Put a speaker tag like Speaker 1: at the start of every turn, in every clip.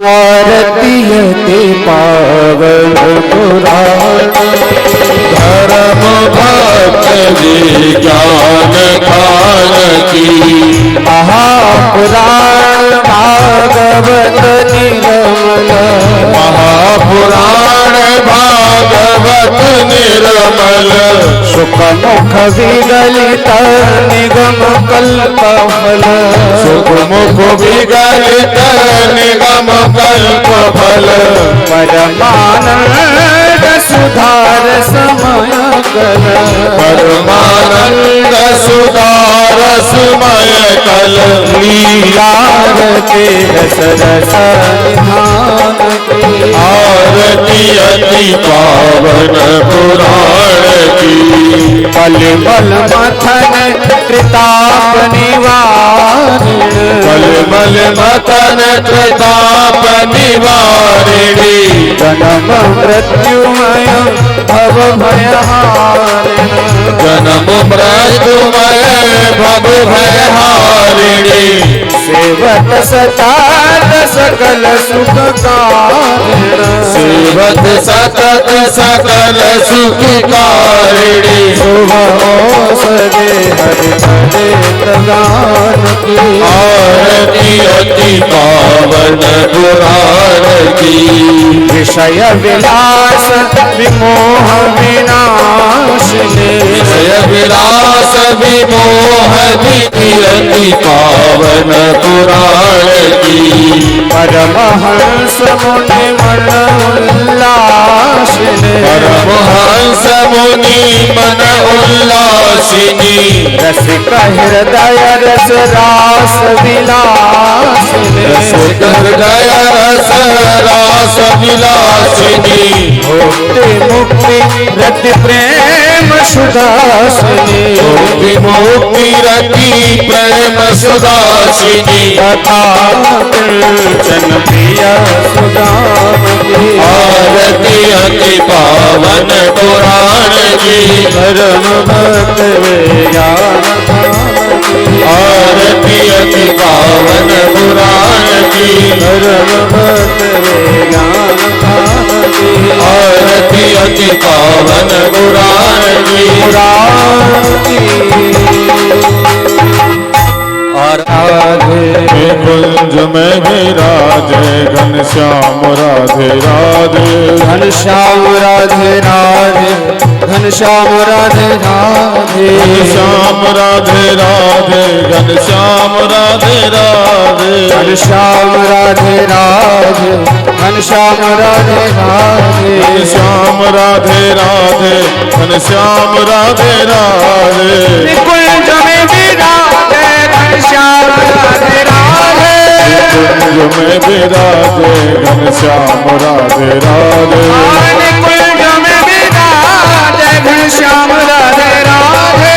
Speaker 1: आरतीयते पावन पुराण
Speaker 2: धर्म भक्त विज्ञान काल की
Speaker 1: महापुराण भागवत निर्मल
Speaker 2: महापुराण भागवत निर्मल
Speaker 1: सुखमुख विगलित निगम कल्पफल
Speaker 2: सुखमुख विगलित निगम कल्प फल
Speaker 1: परमानंद सुधार समय कल
Speaker 2: परमानंद सुधार समय कल
Speaker 1: लीलारते सरस निधान
Speaker 2: आरती अति पावन पुराण की
Speaker 1: पल बल मथन कृताप निवारण
Speaker 2: बल बल मथन प्रताप निवारिणी
Speaker 1: जन्म मृत्युमय भव भयहारिण
Speaker 2: जन्म मृत्युमय भव भयहारिणी
Speaker 1: सेवक सतात सकल सुख कारिण
Speaker 2: सेवक सतत सकल सुखकारिणी
Speaker 1: शुभ औषधे हरि हरे प्रदान की
Speaker 2: आरती अति पावन पुराण की
Speaker 1: विषय विलास विमोह विनाशिनी
Speaker 2: विषय विलास विमोह अति पावन पुराण की
Speaker 1: परमहंस मुनि मन उल्लासिनी
Speaker 2: परमहंस मुनि मन उल्लासिनी
Speaker 1: रसिक हृदय रस रास विलासिनी
Speaker 2: रसिक हृदय रस रास विलासिनी
Speaker 1: मुक्ति मुक्ति रति प्रेम सुदासिनी
Speaker 2: विमुक्ति रति प्रेम सुदासिनी
Speaker 1: तथा कृष्ण प्रिय सुदाम की
Speaker 2: आरती अति पावन पुराण की
Speaker 1: धर्म भक्त ज्ञान
Speaker 2: आरती अति पावन पुराण की
Speaker 1: धर्म भक्त ज्ञान
Speaker 2: आरती अति पावन पुराण की कुंज में विराजे घनश्याम राधे राधे
Speaker 1: घनश्याम राधे राधे घनश्याम राधे राधे
Speaker 2: घनश्याम राधे राधे घनश्याम राधे राधे
Speaker 1: घनश्याम राधे राधे घनश्याम राधे राधे
Speaker 2: घनश्याम राधे राधे घनश्याम राधे राधे
Speaker 1: कुंज में विराजे घनश्याम राधे राधे
Speaker 2: कुंज में विराजे घनश्याम राधे राधे
Speaker 1: कुंज में विराजे घनश्याम राधे राधे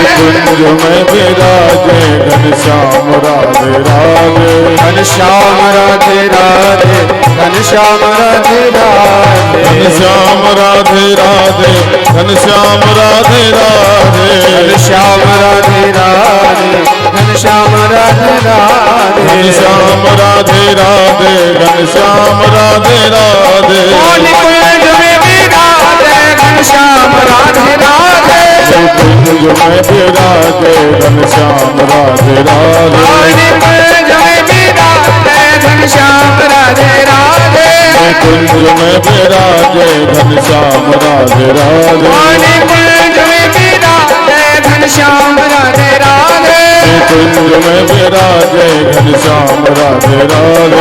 Speaker 2: कुंज में विराजे घनश्याम राधे राधे
Speaker 1: घनश्याम राधे राधे घनश्याम राधे राधे
Speaker 2: घनश्याम राधे राधे घनश्याम राधे राधे
Speaker 1: घनश्याम राधे राधे घनश्याम राधे राधे
Speaker 2: घनश्याम राधे राधे घनश्याम राधे राधे
Speaker 1: कुंज में विराजे घनश्याम राधे राधे
Speaker 2: कुंज में विराजे घनश्याम राधे राधे
Speaker 1: कुंज में विराजे घनश्याम राधे राधे
Speaker 2: कुंज में विराजे घनश्याम राधे राधे
Speaker 1: कुंज में विराजे घनश्याम राधे राधे
Speaker 2: कुंज में विराजे घनश्याम राधे राधे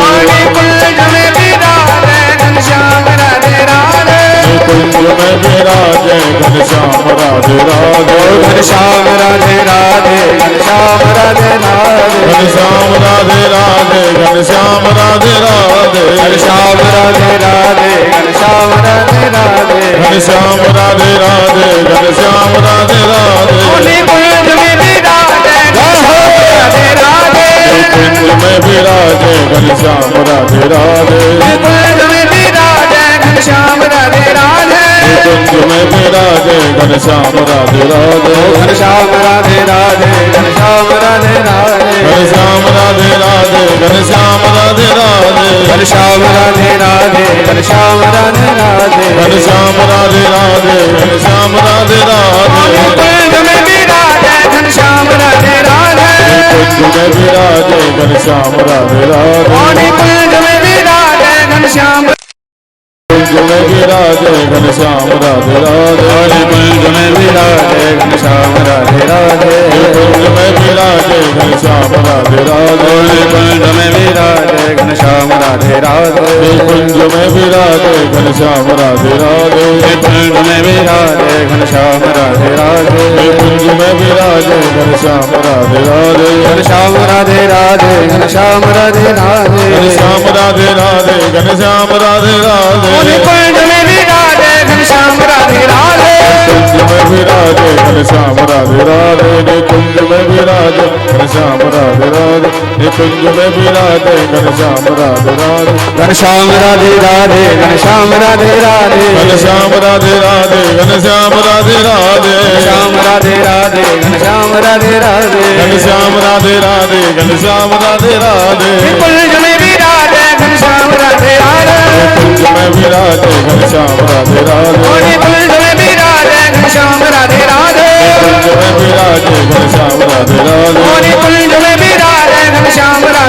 Speaker 1: कुंज में विराजे घनश्याम राधे राधे
Speaker 2: कुंज में विराजे घनश्याम राधे राधे
Speaker 1: घनश्याम राधे राधे घनश्याम राधे राधे
Speaker 2: घनश्याम राधे राधे घनश्याम राधे राधे
Speaker 1: घनश्याम राधे राधे घनश्याम राधे राधे
Speaker 2: घनश्याम राधे राधे घनश्याम राधे राधे
Speaker 1: कुंज में विराजे राधे राधे
Speaker 2: कुंज में विराजे घनश्याम राधे राधे
Speaker 1: कुंज में विराजे घनश्याम राधे राधे
Speaker 2: कुंज में में विराजे घनश्याम राधे राधे
Speaker 1: घनश्याम राधे राधे घनश्याम राधे राधे
Speaker 2: घनश्याम राधे राधे घनश्याम राधे राधे
Speaker 1: घनश्याम राधे राधे घनश्याम राधे राधे
Speaker 2: घनश्याम राधे राधे घनश्याम राधे राधे
Speaker 1: कुंज में विराजे घनश्याम राधे राधे
Speaker 2: कुंज में विराजे घनश्याम राधे राधे
Speaker 1: कुंज में विराजे घनश्याम
Speaker 2: कुंज में विराजे घनश्याम राधे राधे
Speaker 1: कुंज में विराजे घनश्याम राधे राधे
Speaker 2: कुंज में विराजे घनश्याम राधे राधे
Speaker 1: कुंज में विराजे घनश्याम राधे राधे
Speaker 2: कुंज में विराजे घनश्याम राधे राधे
Speaker 1: कुंज में विराजे घनश्याम राधे राधे
Speaker 2: कुंज में विराजे घनश्याम राधे राधे
Speaker 1: घनश्याम राधे राधे घनश्याम राधे राधे
Speaker 2: घनश्याम राधे राधे घनश्याम राधे राधे
Speaker 1: कुंज में विराजे घनश्याम राधे राधे
Speaker 2: कुंज में विराजे घनश्याम राधे राधे कुंज में विराजे घनश्याम राधे राधे कुंज में विराजे घनश्याम राधे राधे
Speaker 1: घनश्याम राधे राधे घनश्याम राधे राधे
Speaker 2: घनश्याम राधे राधे घनश्याम राधे राधे
Speaker 1: घनश्याम राधे राधे घनश्याम राधे राधे
Speaker 2: घनश्याम राधे राधे घनश्याम राधे राधे
Speaker 1: कुंज में विराजे घनश्याम राधे राधे
Speaker 2: कुंज में विराजे घनश्याम राधे राधे
Speaker 1: कुंज में विराजे घनश्याम राधे राधे
Speaker 2: कुंज में विराजे घनश्याम राधे राधे
Speaker 1: कुंज में विराजे घनश्याम राधे राधे
Speaker 2: कुंज में विराजे घनश्याम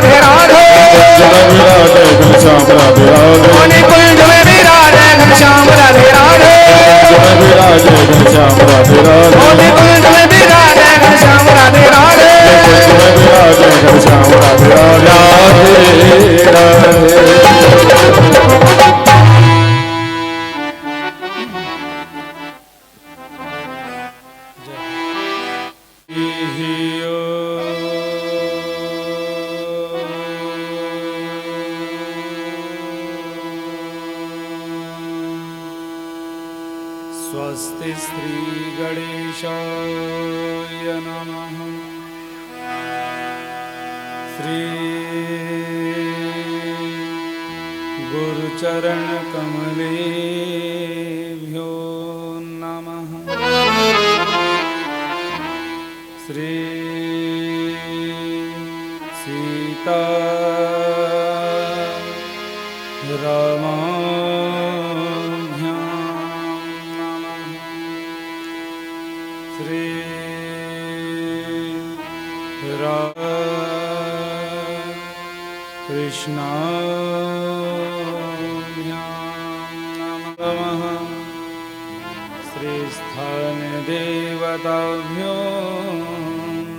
Speaker 2: राधे राधे
Speaker 1: कुंज में विराजे घनश्याम राधे राधे
Speaker 2: कुंज में विराजे घनश्याम राधे राधे
Speaker 1: कुंज में विराजे घनश्याम राधे राधे
Speaker 2: कुंज में विराजे घनश्याम राधे राधे
Speaker 1: राधे
Speaker 3: स्वस्ति श्री गणेशाय नमः। श्री गुरुचरण कमलेभ्यो नमः। श्री सीता रामाभ्यां नमः। श्री कृष्णाभ्यां नमः। श्री स्थान देवताभ्यो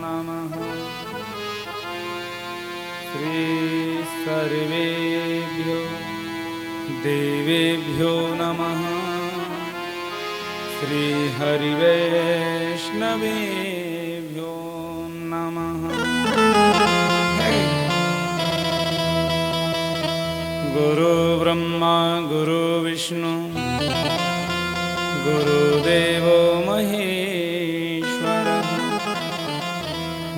Speaker 3: नमः। श्री सर्वेभ्यो देवेभ्यो नमः। श्री हरिवैष्णवेभ्यो नमः। गुरु ब्रह्मा गुरु विष्णु गुरुदेवो महेश्वरः।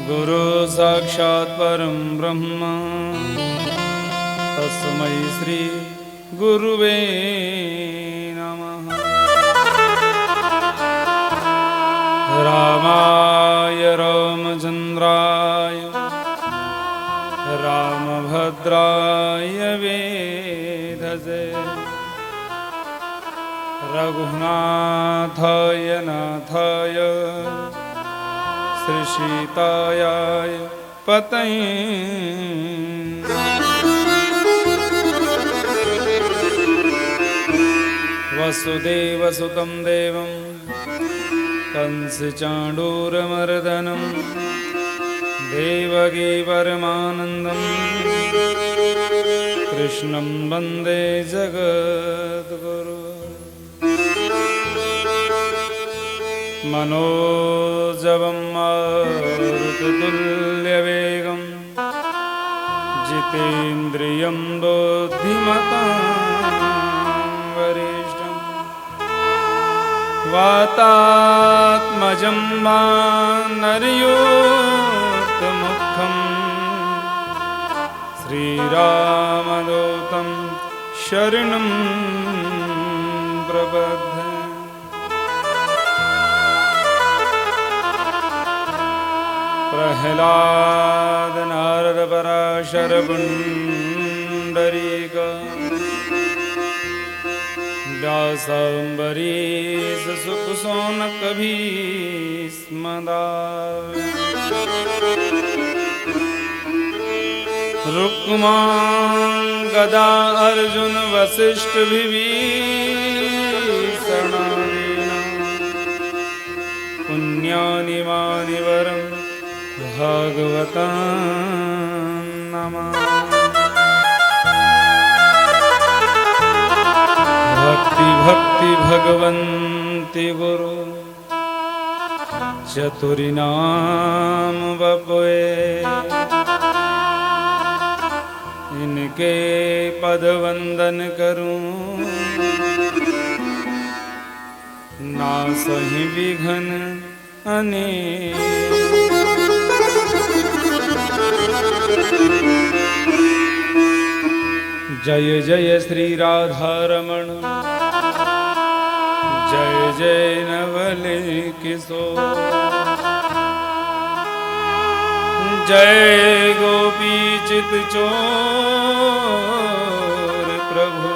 Speaker 3: गुरु साक्षात् परं ब्रह्म तस्मै श्री गुरुवे नमः। रामाय रामचन्द्राय रामभद्राय वेधसे। रघुनाथाय नाथाय श्रीसीताय पतये। वसुदेवसुतं देवं कंसचाणूरमर्दनं देवकी परमानन्दं कृष्णं वन्दे जगद्गुरुं। मनोजवं मारुततुल्यवेगं जितेन्द्रियं बुद्धिमतां वरिष्ठं। वातात्मजं वानरयूथमुखं श्रीरामदूतं शरणं प्रपद्ये। प्रह्लाद नारद पराशर पुंडरीक व्यास अम्बरीश सुख शौनक भीष्मदार रुक्मां गदा अर्जुन वसिष्ठ विभीषण पुण्यानि मानि वरं भागवतं नमामि। भक्ति भक्ति भगवन्ति गुरु चतुरिनाम बपुए इनके पद वंदन करूं ना सही विघन अनेक। जय जय श्री राधा रमण जय जय नवल किशोर जय गोपी चित चोर प्रभु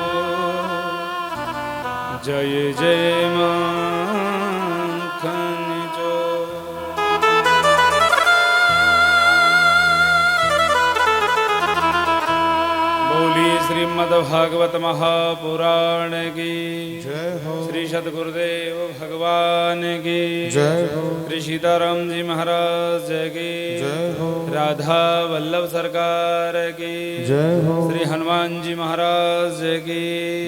Speaker 3: जय जय माखन चोर। बोली श्रीमद्भागवत महापुराण की
Speaker 2: जय हो।
Speaker 3: श्री सद्गुरुदेव भगवान की
Speaker 2: जय हो।
Speaker 3: श्री सीताराम जी महाराज की
Speaker 2: जय हो।
Speaker 3: राधा वल्लभ सरकार की
Speaker 2: जय हो।
Speaker 3: श्री हनुमान जी महाराज की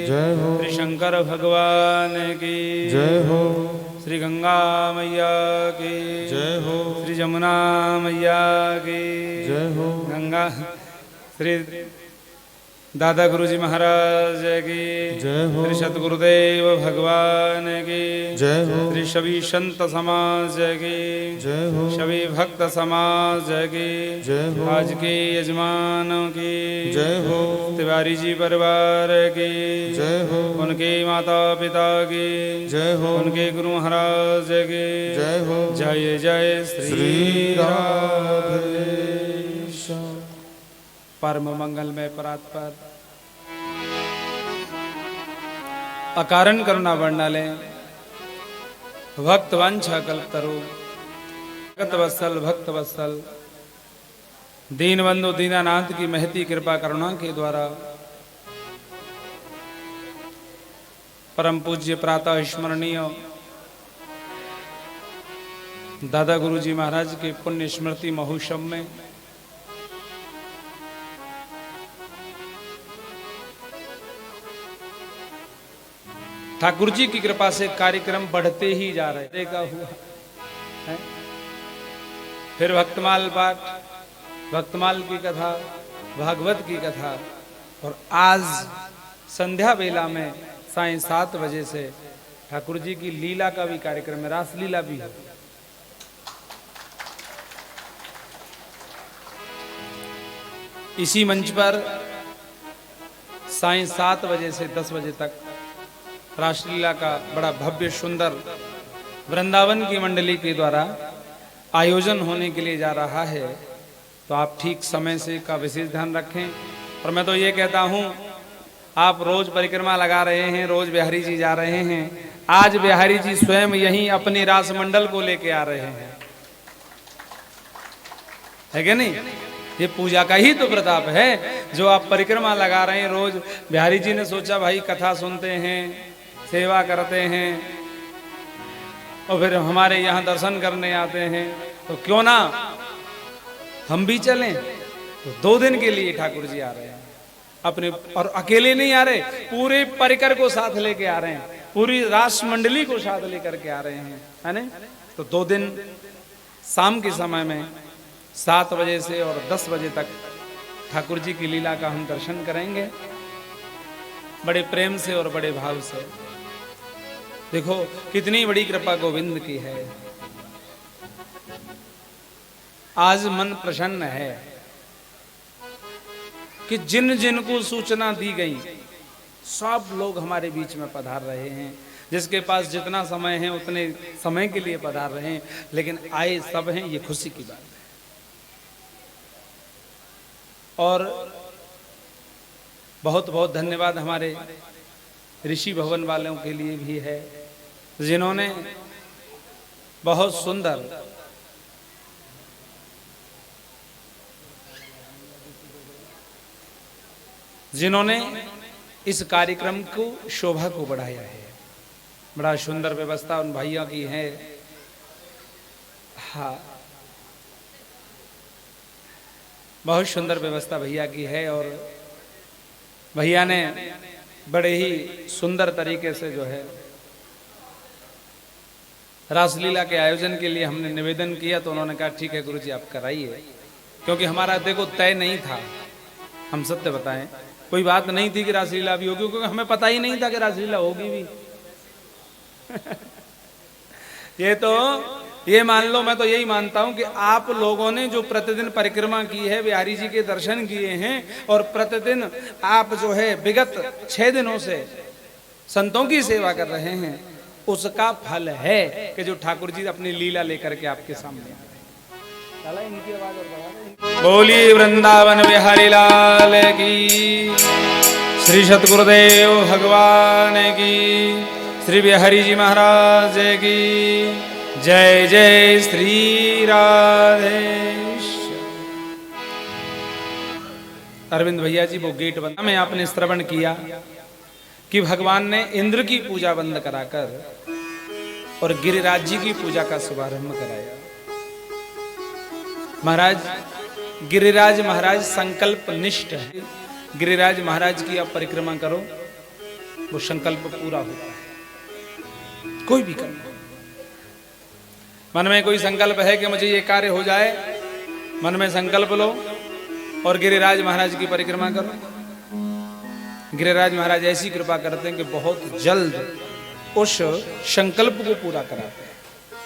Speaker 2: जय हो।
Speaker 3: श्री शंकर भगवान की
Speaker 2: जय हो।
Speaker 3: श्री गंगा मैया की
Speaker 2: जय हो।
Speaker 3: श्री जमुना मैया की
Speaker 2: जय हो।
Speaker 3: गंगा श्री दादा गुरुजी महाराज की
Speaker 2: जय हो।
Speaker 3: श्री सतगुरुदेव भगवान की
Speaker 2: जय हो।
Speaker 3: श्री सभी संत समाज की
Speaker 2: जय हो।
Speaker 3: सभी भक्त समाज की
Speaker 2: जय हो।
Speaker 3: आज के यजमानों की
Speaker 2: जय हो।
Speaker 3: तिवारी जी परिवार की
Speaker 2: जय हो।
Speaker 3: उनके माता पिता की
Speaker 2: जय हो।
Speaker 3: उनके गुरु महाराज की
Speaker 2: जय हो।
Speaker 3: जय जय श्री
Speaker 2: राधे।
Speaker 3: परम मंगल में परात्पर अकारण करुणा वर्णाले भक्त वंशा कल्पतरु भक्त वत्सल भक्त वत्सल दीन बंधु दीनानाथ की महती कृपा करुणा के द्वारा परम पूज्य प्रातः स्मरणीय दादा गुरुजी महाराज के पुण्य स्मृति महोत्सव में ठाकुर जी की कृपा से कार्यक्रम बढ़ते ही जा रहे का हुआ है। फिर भक्तमाल पाठ भक्तमाल की कथा भागवत की कथा और आज संध्या बेला में सायं 7 बजे से ठाकुर जी की लीला का भी कार्यक्रम है, रास लीला भी है। इसी मंच पर सायं 7 बजे से 10 बजे तक रासलीला का बड़ा भव्य सुंदर वृंदावन की मंडली के द्वारा आयोजन होने के लिए जा रहा है। तो आप ठीक समय से का विशेष ध्यान रखें। और मैं तो ये कहता हूँ, आप रोज परिक्रमा लगा रहे हैं, रोज बिहारी जी जा रहे हैं, आज बिहारी जी स्वयं यहीं अपने रास मंडल को लेके आ रहे हैं, है क्या नहीं? ये पूजा का ही तो प्रताप है जो आप परिक्रमा लगा रहे हैं रोज। बिहारी जी ने सोचा भाई कथा सुनते हैं, सेवा करते हैं और फिर हमारे यहाँ दर्शन करने आते हैं, तो क्यों ना हम भी चलें। तो 2 दिन के लिए ठाकुर जी आ रहे हैं अपने, और अकेले नहीं आ रहे, पूरे परिकर को साथ लेके आ रहे हैं, पूरी रास मंडली को साथ लेकर के आ रहे हैं, है ना? तो 2 दिन शाम के समय में 7 बजे से और 10 बजे तक ठाकुर जी की लीला का हम दर्शन करेंगे बड़े प्रेम से और बड़े भाव से। देखो कितनी बड़ी कृपा गोविंद की है। आज मन प्रसन्न है कि जिन जिन को सूचना दी गई सब लोग हमारे बीच में पधार रहे हैं। जिसके पास जितना समय है उतने समय के लिए पधार रहे हैं, लेकिन आए सब हैं, ये खुशी की बात है। और बहुत बहुत धन्यवाद हमारे ऋषि भवन वालों के लिए भी है, जिन्होंने बहुत सुंदर इस कार्यक्रम को शोभा को बढ़ाया है। बड़ा सुंदर व्यवस्था उन भाइयों की है। हाँ, बहुत सुंदर व्यवस्था भैया की है और भैया ने बड़े ही सुंदर तरीके से जो है रासलीला के आयोजन के लिए हमने निवेदन किया तो उन्होंने कहा ठीक है गुरुजी आप कराइए, क्योंकि हमारा देखो तय नहीं था। हम सत्य बताएं, कोई बात नहीं थी कि रासलीला भी होगी, क्योंकि हमें पता ही नहीं था कि रासलीला होगी भी। ये मान लो, मैं तो यही मानता हूं कि आप लोगों ने जो प्रतिदिन परिक्रमा की है, बिहारी जी के दर्शन किए हैं और प्रतिदिन आप जो है विगत 6 दिनों से संतों की सेवा कर रहे हैं, उसका फल है कि जो ठाकुर जी अपनी लीला लेकर के आपके सामने आ रहे हैं। इनकी आवाज और बढ़ा दें। बोलिए वृंदावन बिहारी लाल की, श्री सतगुरुदेव भगवान की, श्री बिहारी जी महाराज की जय जय श्री राधेश। अरविंद भैया जी वो गेट बंद में आपने श्रवण किया कि भगवान ने इंद्र की पूजा बंद कराकर और गिरिराज जी की पूजा का शुभारंभ कराया। महाराज गिरिराज महाराज संकल्प निष्ठ है। गिरिराज महाराज की आप परिक्रमा करो, वो संकल्प पूरा होता है। कोई भी कर्म, मन में कोई संकल्प है कि मुझे ये कार्य हो जाए, मन में संकल्प लो और गिरिराज महाराज की परिक्रमा करो। गिरिराज महाराज ऐसी कृपा करते हैं कि बहुत जल्द उस संकल्प को पूरा कराते हैं,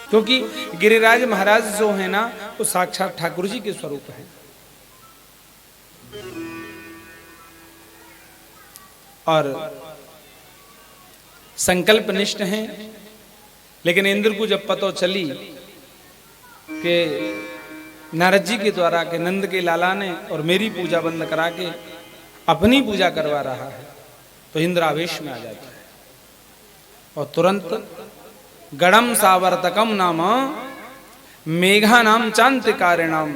Speaker 3: क्योंकि गिरिराज महाराज जो है ना वो साक्षात ठाकुर जी के स्वरूप है। और संकल्प निष्ठ हैं। लेकिन इंद्र को जब पता चली कि नारद जी के द्वारा के नंद के लाला ने और मेरी पूजा बंद करा के अपनी पूजा करवा रहा है, तो इंद्र आवेश में आ जाता है और तुरंत गणम सावर्तकम नाम मेघा नाम चांतिकारिणाम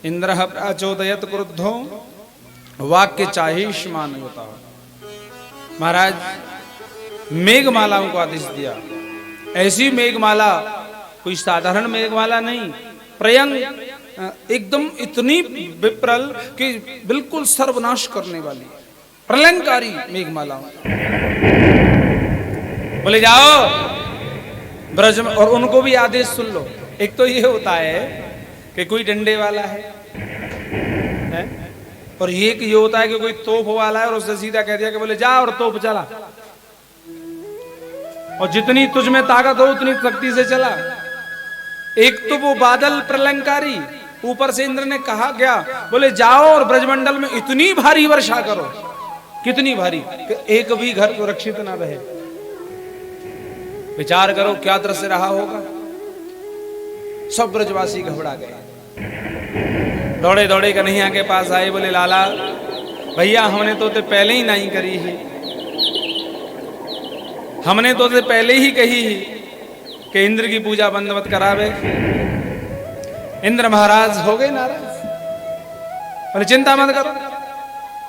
Speaker 3: इंद्र प्रचोदयत क्रुद्धो वाक्य चाहिष्मान होता। महाराज मेघमालाओं को आदेश दिया। ऐसी मेघमाला, कोई साधारण मेघमाला नहीं, प्रयंग एकदम इतनी विप्रल कि बिल्कुल सर्वनाश करने वाली प्रलयंकारी मेघमाला। बोले जाओ ब्रज में, और उनको भी आदेश सुन लो। एक तो ये होता है कि कोई डंडे वाला है? और एक ये होता है कि कोई तोप वाला है और उससे सीधा कह दिया कि बोले जा और तोप चला, और जितनी तुझ में ताकत हो उतनी शक्ति से चला। एक तो वो बादल प्रलयंकारी, ऊपर से इंद्र ने कहा गया बोले जाओ और ब्रजमंडल में इतनी भारी वर्षा करो, कितनी भारी कि एक भी घर सुरक्षित ना रहे। विचार करो क्या दृश्य रहा होगा। सब ब्रजवासी घबरा गए, दौड़े दौड़े कन्हैया के पास आए, बोले लाला भैया हमने तो पहले ही नहीं करी है, हमने तो पहले ही कही है कि इंद्र की पूजा बंद मत करावे। इंद्र महाराज हो गए नाराज, बोले चिंता मत करो,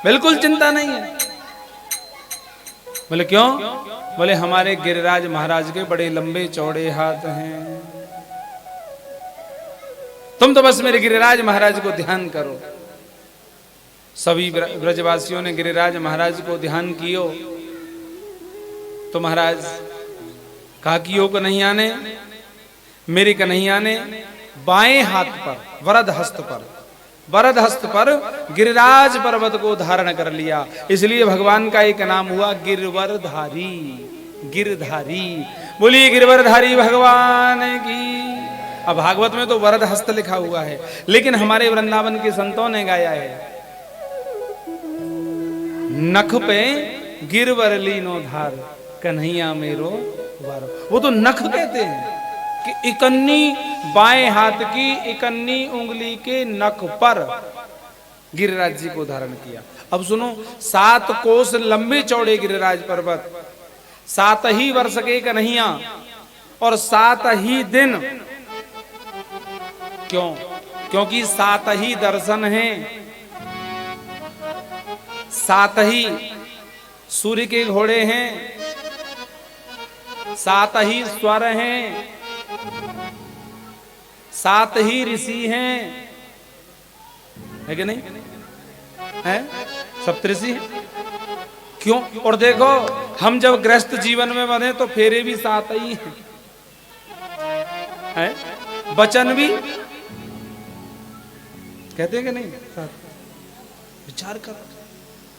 Speaker 3: बिल्कुल चिंता नहीं है। बोले क्यों? बोले हमारे गिरिराज महाराज के बड़े लंबे चौड़े हाथ हैं, तुम तो बस मेरे गिरिराज महाराज को ध्यान करो। सभी ब्रजवासियों ने गिरिराज महाराज को ध्यान कियो तो महाराज कहा कियो कन्हैया ने, मेरे कन्हैया ने बाएं हाथ पर वरद हस्त पर गिरिराज पर्वत को धारण कर लिया। इसलिए भगवान का एक नाम हुआ गिरवरधारी। गिरधारी बोलिए गिरवरधारी भगवान की। अब भागवत में तो वरद हस्त लिखा हुआ है, लेकिन हमारे वृंदावन के संतों ने गाया है नख पे गिरवर लीनो धार कन्हैया मेरो वारो। वो तो नख कहते हैं कि इकन्नी बाएं हाथ की इकन्नी उंगली के नख पर गिरिराज जी को धारण किया। अब सुनो, 7 कोस लंबे चौड़े गिरिराज पर्वत, 7 ही वर्ष के कन्हैया और 7 ही दिन। क्यों? क्योंकि 7 ही दर्शन हैं, 7 ही सूर्य के घोड़े हैं, 7 ही स्वर हैं, 7 ही ऋषि हैं, है कि नहीं? है सप्तऋषि है। क्यों? और देखो, हम जब गृहस्थ जीवन में बने तो फेरे भी 7 ही हैं, वचन भी कहते हैं कि नहीं? 7। विचार कर,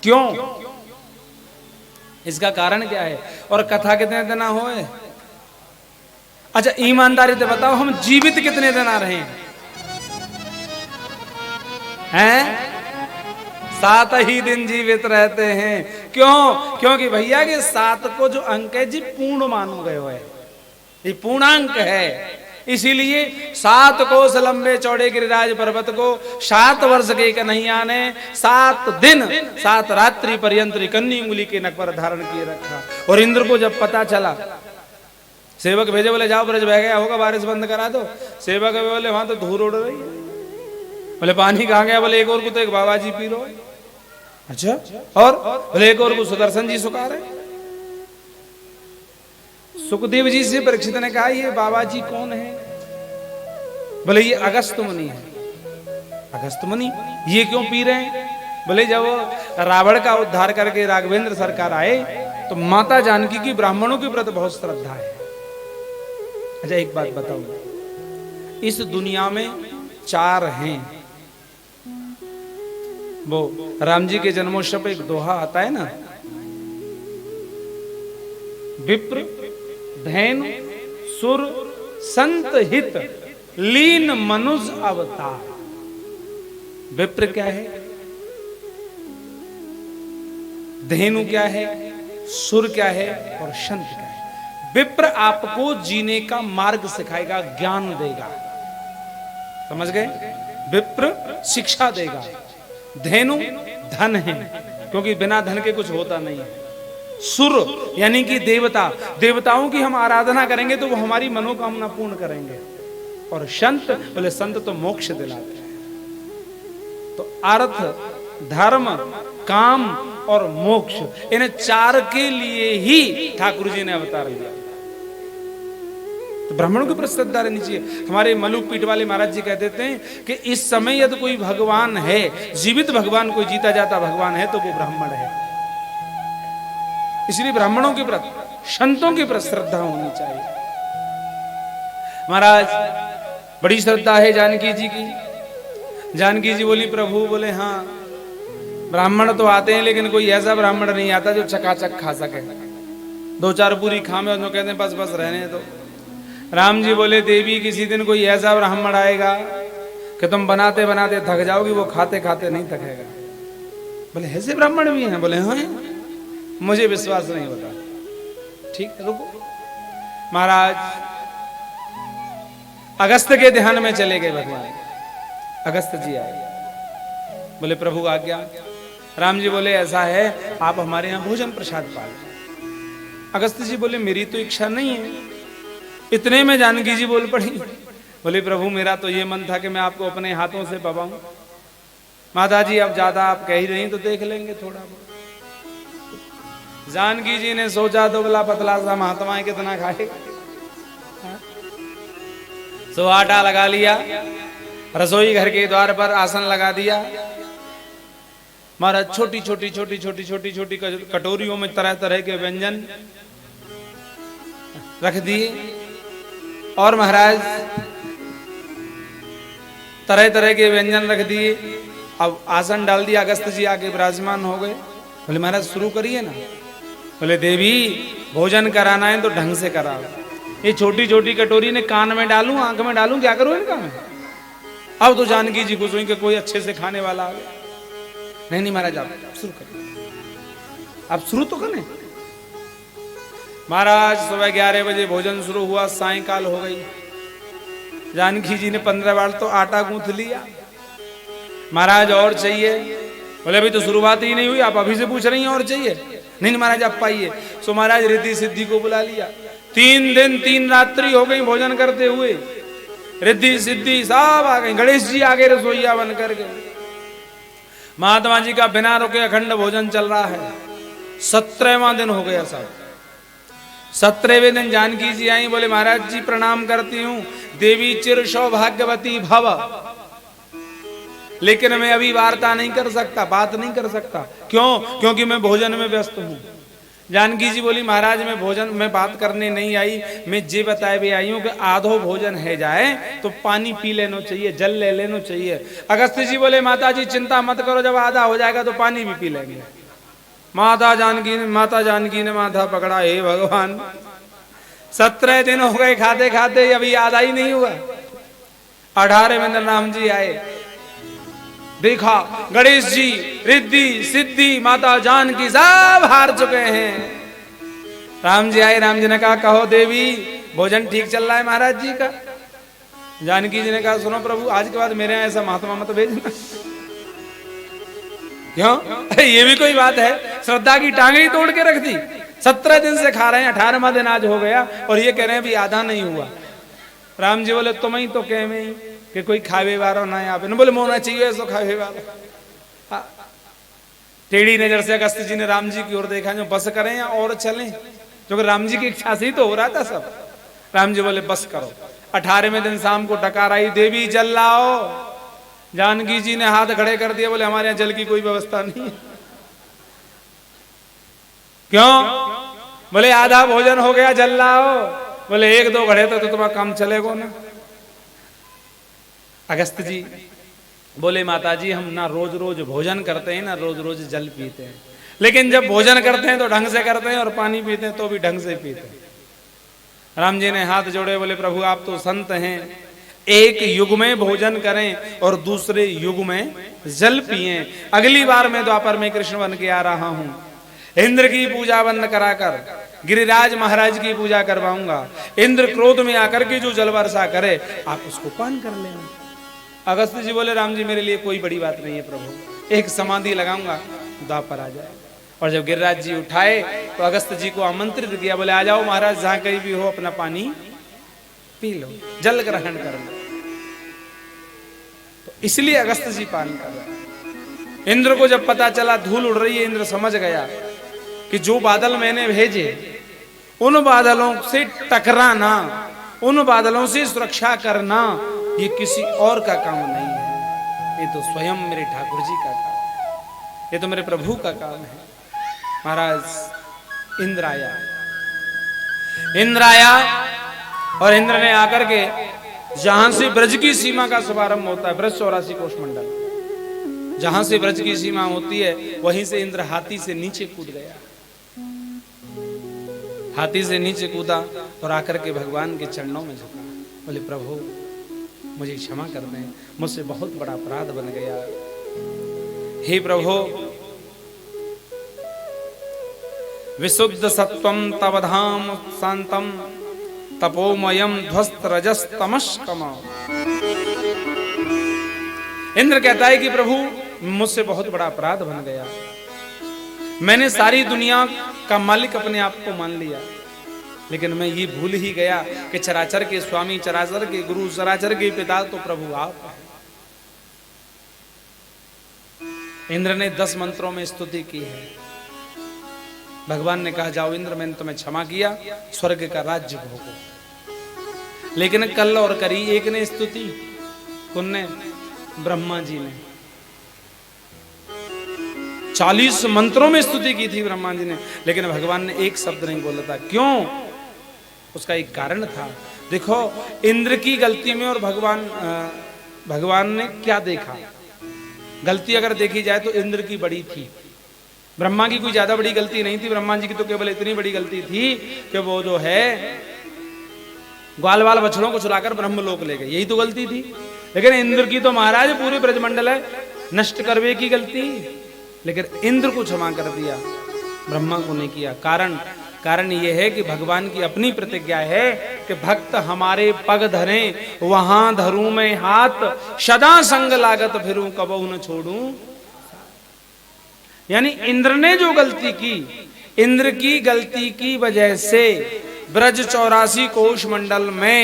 Speaker 3: क्यों? इसका कारण क्या है? और कथा कितने दिन होए? अच्छा ईमानदारी से बताओ, हम जीवित कितने दिन आ रहे हैं? 7 ही दिन जीवित रहते हैं। क्यों? क्योंकि भैया के 7 को जो अंक है जी पूर्ण मानो गए है, ये पूर्णांक है। इसीलिए 7 कोस लंबे चौड़े गिरिराज पर्वत को 7 वर्ष के कन्हैया ने 7 दिन 7 रात्रि पर्यंत कन्नी उंगली के नख पर धारण किए रखा। और इंद्र को जब पता चला, सेवक भेजे, बोले जाओ ब्रज बह गया होगा, बारिश बंद करा दो। सेवक बोले वहां तो धूल उड़ रही है। बोले पानी कहाँ गया? बोले एक और को तो एक बाबा जी पी रहे हैं। अच्छा, और बोले एक और को सुदर्शन जी सुखा रहे। सुखदेव जी से परीक्षित ने कहा ये बाबा जी कौन है? बोले ये अगस्त मुनि है। अगस्त मुनि ये क्यों पी रहे हैं? बोले जब रावण का उद्धार करके राघवेंद्र सरकार आए तो माता जानकी की ब्राह्मणों के प्रति बहुत श्रद्धा है। अच्छा एक बात बताओ, इस दुनिया में 4 हैं। वो राम जी के जन्मोत्सव पे एक दोहा आता है ना, विप्र धैन सुर संत हित लीन मनुज अवतार। विप्र क्या है? धेनु क्या है? सुर क्या है? और संत क्या है? विप्र आपको जीने का मार्ग सिखाएगा, ज्ञान देगा। समझ गए? विप्र शिक्षा देगा। धेनु धन है, क्योंकि बिना धन के कुछ होता नहीं है। सुर यानी कि देवता, देवताओं की हम आराधना करेंगे तो वो हमारी मनोकामना पूर्ण करेंगे। और संत, बोले संत तो मोक्ष दिलाते हैं। तो अर्थ, धर्म, काम और मोक्ष, इन 4 के लिए ही ठाकुर जी ने अवतार लिया। तो ब्राह्मणों की श्रद्धा रहनी चाहिए। हमारे मलुक पीठ वाले महाराज जी कह देते हैं कि इस समय यदि कोई भगवान है, जीवित भगवान, कोई जीता जाता भगवान है तो वो ब्राह्मण है। इसलिए ब्राह्मणों के प्रति, संतों के प्रति श्रद्धा होनी चाहिए। महाराज बड़ी श्रद्धा है जानकी जी की। जानकी जी बोली प्रभु, बोले हाँ ब्राह्मण तो आते हैं लेकिन कोई ऐसा ब्राह्मण नहीं आता जो चकाचक खा सके। 2-4 पूरी खामे और कहते हैं बस बस रहने दो। राम जी बोले देवी किसी दिन कोई ऐसा ब्राह्मण आएगा कि तुम बनाते बनाते थक जाओगी, वो खाते खाते नहीं थकेगा। बोले ऐसे ब्राह्मण भी हैं? बोले हाँ, मुझे विश्वास नहीं होता। ठीक है रुको। महाराज अगस्त के ध्यान में चले गए भगवान। अगस्त जी आए, बोले प्रभु आज्ञा। राम जी बोले ऐसा है आप हमारे यहाँ भोजन प्रसाद पालो। अगस्त जी बोले मेरी तो इच्छा नहीं है। इतने में जानकी जी बोल पड़ी, बोले प्रभु मेरा तो ये मन था कि मैं आपको अपने हाथों से पवाऊं। माता जी अब ज्यादा आप कह ही रही तो देख लेंगे थोड़ा बहुत। जानकी जी ने सोचा दुबला पतला सा महात्मा है, कितना खाएगा। सो आटा लगा लिया, रसोई घर के द्वार पर आसन लगा दिया। महाराज छोटी छोटी छोटी छोटी छोटी छोटी कटोरियों में तरह तरह के व्यंजन रख दिए। और महाराज तरह तरह के व्यंजन रख दिए। अब आसन डाल दिया, अगस्त जी आके विराजमान हो गए। बोले महाराज शुरू करिए ना। बोले देवी भोजन कराना है तो ढंग से कराओ। ये छोटी छोटी कटोरी ने कान में डालूं, आंख में डालूं, क्या करूं इनका मैं? अब तो जानकी जी खुश हुई कि कोई अच्छे से खाने वाला आ गया। नहीं महाराज आप शुरू करिए, आप शुरू तो करें। महाराज सुबह 11 बजे भोजन शुरू हुआ, सायंकाल हो गई। जानकी जी ने 15 बार तो आटा गूंथ लिया। महाराज और चाहिए? बोले अभी तो शुरुआत ही नहीं हुई, आप अभी से पूछ रही हैं और चाहिए? नहीं महाराज आप पाइए। सो महाराज रिद्धि सिद्धि को बुला लिया। 3 दिन 3 रात्रि हो गई भोजन करते हुए। रिद्धि सिद्धि सब आ गई, गणेश जी आगे रसोईया बन करके। महात्मा जी का बिना रुके अखंड भोजन चल रहा है। 17वां दिन हो गया साहब। 17वें दिन जानकी जी आई, बोले महाराज जी प्रणाम करती हूँ, देवी चिर सौभाग्यवती भव, लेकिन मैं अभी वार्ता नहीं कर सकता, बात नहीं कर सकता। क्यों? क्योंकि मैं भोजन में व्यस्त हूँ। जानकी जी बोली महाराज मैं भोजन में बात करने नहीं आई, मैं जे बताए भी आई हूँ कि आधो भोजन है जाए तो पानी पी लेना चाहिए, जल ले लेना चाहिए। अगस्त्य जी बोले माता जी चिंता मत करो, जब आधा हो जाएगा तो पानी भी पी लेंगे। माता जानकी ने माथा पकड़ा, हे भगवान 17 दिन हो गए खाते खाते, अभी आधा ही नहीं हुआ। 18वें दिन राम जी आए, देखा गणेश जी रिद्धि सिद्धि माता जानकी सब हार चुके हैं। राम जी आए, राम जी ने कहा कहो देवी भोजन ठीक चल रहा है महाराज जी का? जानकी जी ने कहा सुनो प्रभु आज के बाद मेरे यहाँ ऐसा महात्मा मत भेजना। क्यों? ये भी कोई बात है? श्रद्धा की टांगे ही तोड़ के रख दी। 17 दिन से खा रहे हैं, 18वां दिन आज हो गया और ये कह रहे हैं भी आधा नहीं हुआ। राम जी बोले तुम ही तो कह में कि कोई खावे वारो ना यहाँ पे, न बोले मोना चाहिए ऐसा खावे वाला। टेढ़ी नजर से अगस्त्य जी ने राम जी की ओर देखा, जो बस करें या और चलें, क्योंकि राम जी की इच्छा से ही तो हो रहा था सब। राम जी बोले बस करो। 18वें दिन शाम को डकार आई, देवी जल लाओ। जानकी जी ने हाथ खड़े कर दिए, बोले हमारे यहाँ जल की कोई व्यवस्था नहीं है। क्यों? बोले आधा भोजन हो गया, जल लाओ। बोले 1-2 घड़े तो तुम्हारा काम चलेगा ना। अगस्त्य जी बोले माता जी हम ना रोज रोज भोजन करते हैं ना रोज रोज जल पीते हैं, लेकिन जब भोजन करते हैं तो ढंग से करते हैं और पानी पीते हैं तो भी ढंग से पीते हैं। राम जी ने हाथ जोड़े, बोले प्रभु आप तो संत हैं, एक युग में भोजन करें और दूसरे युग में जल पिए। अगली बार मैं द्वापर में कृष्ण बन के आ रहा हूं, इंद्र की पूजा बंद कराकर गिरिराज महाराज की पूजा करवाऊंगा। इंद्र क्रोध में आकर के जो जल वर्षा करे आप उसको पान कर लेना। अगस्त्य जी बोले राम जी मेरे लिए कोई बड़ी बात नहीं है प्रभु, एक समाधि लगाऊंगा द्वापर आ जाए। और जब गिरिराज जी उठाए तो अगस्त्य जी को आमंत्रित किया, बोले आ जाओ महाराज जहां कहीं भी हो अपना पानी पी लो, जल ग्रहण कर लो। तो इसलिए अगस्त्य जी पान कर रहे। इंद्र को जब पता चला धूल उड़ रही है, इंद्र समझ गया कि जो बादल मैंने भेजे उन बादलों से टकराना, उन बादलों से सुरक्षा करना ये किसी और का काम नहीं है, ये तो स्वयं मेरे ठाकुर जी का काम है, ये तो मेरे प्रभु का काम है। महाराज इंद्र आया और इंद्र ने आकर के जहां से ब्रज की सीमा का शुभारंभ होता है, ब्रज 84 कोष मंडल, जहां से ब्रज की सीमा होती है वहीं से इंद्र हाथी से नीचे कूद गया। हाथी से नीचे कूदा और आकर के भगवान के चरणों में झुका, बोले प्रभु मुझे क्षमा कर दें, मुझसे बहुत बड़ा अपराध बन गया। हे प्रभु विशुद्ध सत्वम तव धाम शांतम तपोमयम ध्वस्त रजस तमस्कम। इंद्र कहता है कि प्रभु मुझसे बहुत बड़ा अपराध बन गया, मैंने सारी दुनिया का मालिक अपने आप को मान लिया, लेकिन मैं ये भूल ही गया कि चराचर के स्वामी, चराचर के गुरु, चराचर के पिता तो प्रभु आप हैं। इंद्र ने 10 मंत्रों में स्तुति की है। भगवान ने कहा जाओ इंद्र मैंने तुम्हें क्षमा किया, स्वर्ग का राज्य भोगो। लेकिन कल और करी एक ने स्तुति, कौन ने? ब्रह्मा जी ने। 40 मंत्रों में स्तुति की थी ब्रह्मा जी ने, लेकिन भगवान ने एक शब्द नहीं बोला था। क्यों? उसका एक कारण था। देखो इंद्र की गलती में और भगवान ने क्या देखा, गलती अगर देखी जाए तो इंद्र की बड़ी थी, ब्रह्मा की कोई ज्यादा बड़ी गलती नहीं थी। ब्रह्मा जी की तो केवल इतनी बड़ी गलती थी कि वो जो है ग्वाल वाल बछड़ों को चुराकर ब्रह्मलोक ले गए, यही तो गलती थी। लेकिन इंद्र की तो महाराज पूरे ब्रजमंडल है नष्ट करवे की गलती, लेकिन इंद्र को क्षमा कर दिया, ब्रह्मा को नहीं किया। कारण यह है कि भगवान की अपनी प्रतिज्ञा है कि भक्त हमारे पग धरें वहां धरूं मैं हाथ, सदा संग लागत फिरूं कबहू न छोड़ूं। यानी इंद्र ने जो गलती की, इंद्र की गलती की वजह से ब्रज 84 कोश मंडल में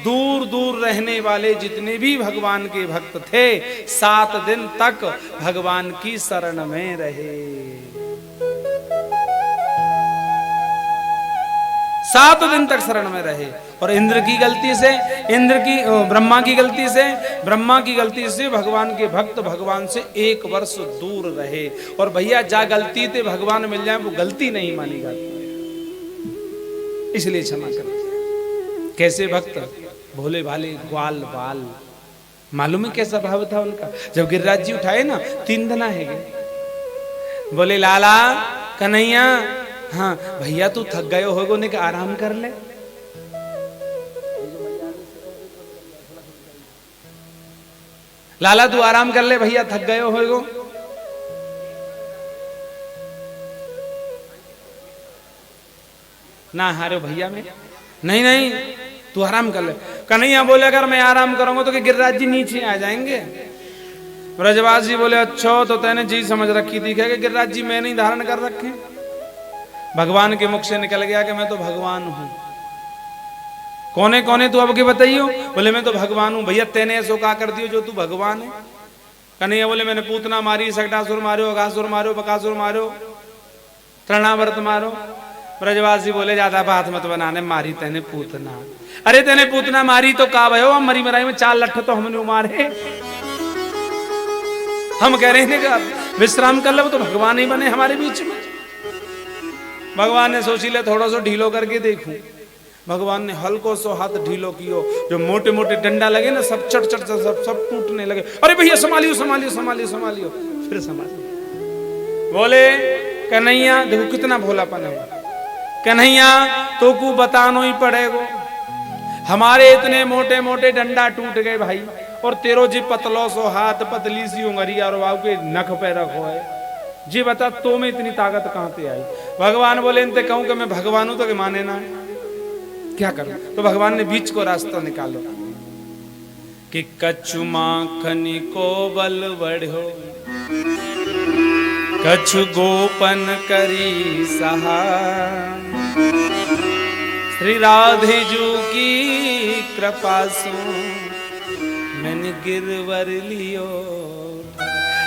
Speaker 3: दूर दूर रहने वाले जितने भी भगवान के भक्त थे 7 दिन तक भगवान की शरण में रहे। 7 दिन तक शरण में रहे। और इंद्र की गलती से, ब्रह्मा की गलती से भगवान के भक्त भगवान से 1 वर्ष दूर रहे। और भैया जा गलती थे भगवान मिल जाए वो गलती नहीं मानी जाती, इसलिए क्षमा कर दिया। कैसे भक्त, भोले भाले ग्वाल बाल। मालूम है कैसा भाव था उनका? जब गिरिराज जी उठाए ना 3 दिन है गए, बोले लाला कन्हैया, हाँ भैया तू थक गए होगो ने आराम कर ले। लाला तू आराम कर ले, भैया थक गए होगो। ना हारे भैया में, नहीं नहीं तू आराम कर ले। कन्हैया बोले अगर मैं आराम करूंगा तो कि गिरिराज जी नीचे आ जाएंगे। ब्रजवास जी बोले अच्छा तो तैने जी समझ रखी थी कि गिरिराज जी मैं नहीं धारण कर रखे। भगवान के मुख से निकल गया कि मैं तो भगवान हूं। कौने कौने तू अब के बताइयो? बोले मैं तो भगवान हूं। भैया तेने ऐसो का कर दियो जो तू भगवान है? कन्हैया बोले मैंने पूतना मारी, सकटासुर मारो, अघासुर मारो, बकासुर मारो, तृणावर्त मारो। ब्रजवासी बोले ज्यादा बात मत बनाने, मारी तेने पूतना। अरे तेने पूतना मारी तो का भयो, हम मरी मराई में 4 लठ तो हमने मारे। हम कह रहे हैं कि विश्राम कर लो, तो भगवान ही बने हमारे बीच में। भगवान ने सोची ले थोड़ा सा ढीलो करके देखूं। भगवान ने हल्को सो हाथ ढीलो कियो, जो मोटे मोटे डंडा लगे ना सब चट चट सब टूटने लगे। अरे भैया संभालियो संभालियो संभालियो संभालियो, फिर संभालियो। बोले कन्हैया देखो कितना भोलापन है। कन्हैया तो को बतानो ही पड़ेगो, हमारे इतने मोटे मोटे डंडा टूट गए भाई, और तेरो जी पतलो सो हाथ, पतली सी उंगलिया और बाबू के नख पे रखो है जी, बता तो में इतनी ताकत कहां से आई? भगवान बोले इनते कहूं कि मैं भगवान हूं तो कि माने ना, क्या करूं? तो भगवान ने बीच को रास्ता निकालो कि कछु माखनी को बल बढ़ो, कछु गोपन करी सहा, श्री राधे जू की कृपा सो मैंने गिरवर लियो।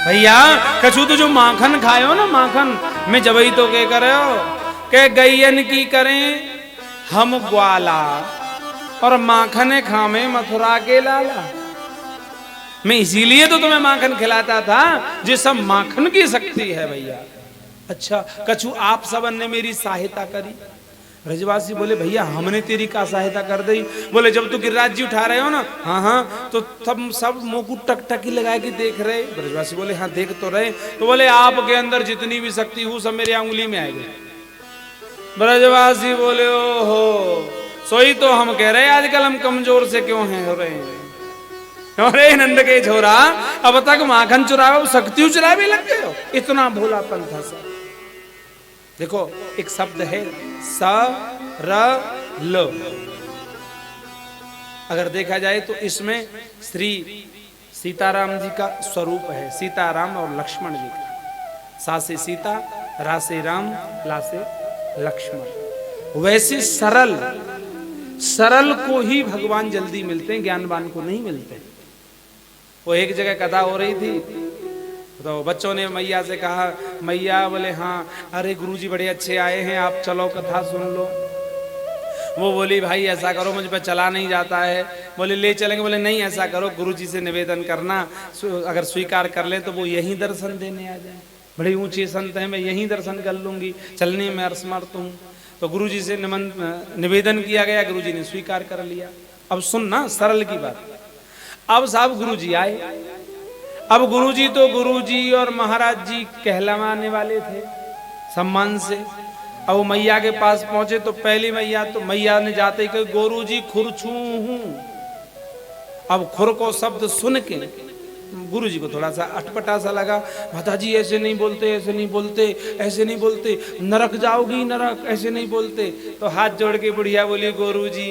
Speaker 3: भैया कछु तो जो माखन खायो ना, माखन में जबई तो के करे हो के गैयन की करें हम ग्वाला, और माखन खामे मथुरा के लाला। मैं इसीलिए तो तुम्हें माखन खिलाता था, जिस सब माखन की शक्ति है भैया। अच्छा कछु आप सबन ने मेरी सहायता करी? ब्रजवासी बोले भैया हमने तेरी का सहायता कर दी? बोले जब तू गिरिराज जी उठा रहे हो ना, हाँ हाँ, तो सब मुंह टकटकी लगा के देख रहे। ब्रजवासी बोले हाँ देख तो रहे। तो बोले आपके अंदर जितनी भी शक्ति हो सब मेरी उंगली में आएगी। ब्रजवासी बोले ओहो, सोई तो हम कह रहे आजकल हम कमजोर से क्यों हैं हो रहे हैं। अरे नंद के छोरा अब तक माखन चुरावे, शक्ति चुरावे लग गए हो, इतना भोलापन था सर। देखो एक शब्द है सरल, अगर देखा जाए तो इसमें श्री सीताराम जी का स्वरूप है, सीताराम और लक्ष्मण जी का। सा से सीता, रा से राम, ला से लक्ष्मण। वैसे सरल सरल को ही भगवान जल्दी मिलते हैं, ज्ञानवान को नहीं मिलते। वो एक जगह कथा हो रही थी तो बच्चों ने मैया से कहा, मैया बोले हाँ अरे गुरुजी बड़े अच्छे आए हैं, आप चलो कथा सुन लो। वो बोली भाई ऐसा करो, मुझ पर चला नहीं जाता है। बोले ले चलेंगे? बोले नहीं ऐसा करो, गुरुजी से निवेदन करना, अगर स्वीकार कर ले तो वो यहीं दर्शन देने आ जाए। बड़े ऊंचे संत हैं, मैं यहीं दर्शन कर लूंगी, चलने में असमर्थ हूँ। तो गुरुजी से निवेदन किया गया, गुरुजी ने स्वीकार कर लिया। अब सुनना सरल की बात। अब साहब गुरुजी आए। अब गुरुजी तो गुरुजी और महाराज जी कहलवाने वाले थे सम्मान से। अब वो मैया के पास पहुंचे तो पहली मैया ने जाते ही कहा गुरुजी खुरछू हूं। अब खुर को शब्द सुन के गुरुजी को थोड़ा सा अटपटा सा लगा। माताजी ऐसे नहीं बोलते, ऐसे नहीं बोलते, ऐसे नहीं बोलते, नरक जाओगी नरक, ऐसे नहीं बोलते। तो हाथ जोड़ के बुढ़िया बोली गुरुजी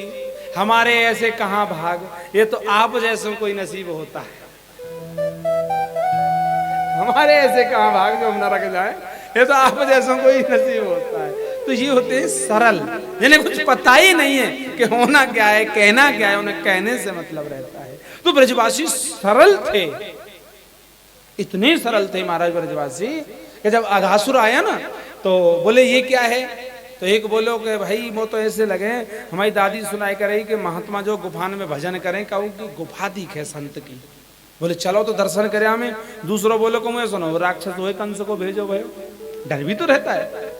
Speaker 3: हमारे ऐसे कहाँ भाग, ये तो आप जैसों कोई नसीब होता है। हमारे ऐसे कहाँ भाग जो हम नरक जाए, ये तो आप जैसों कोई नसीब होता है। तो ये होते हैं सरल, जिन्हें कुछ पता ही नहीं है कि होना क्या है, कहना क्या है, उन्हें कहने से मतलब रहता है। तो ब्रजवासी सरल थे, इतने सरल थे महाराज ब्रजवासी कि जब अघासुर आया ना तो बोले ये क्या है, तो एक बोलो कि भाई वो तो ऐसे लगे हमारी दादी सुनाई करे कि महात्मा जो गुफान में भजन करें, कहूँ कि गुफा दिख है संत की। बोले चलो तो दर्शन करे हमें। दूसरों बोलो को मैं सुनो राक्षस हुए कंस को भेजो भाई, डर भी तो रहता है।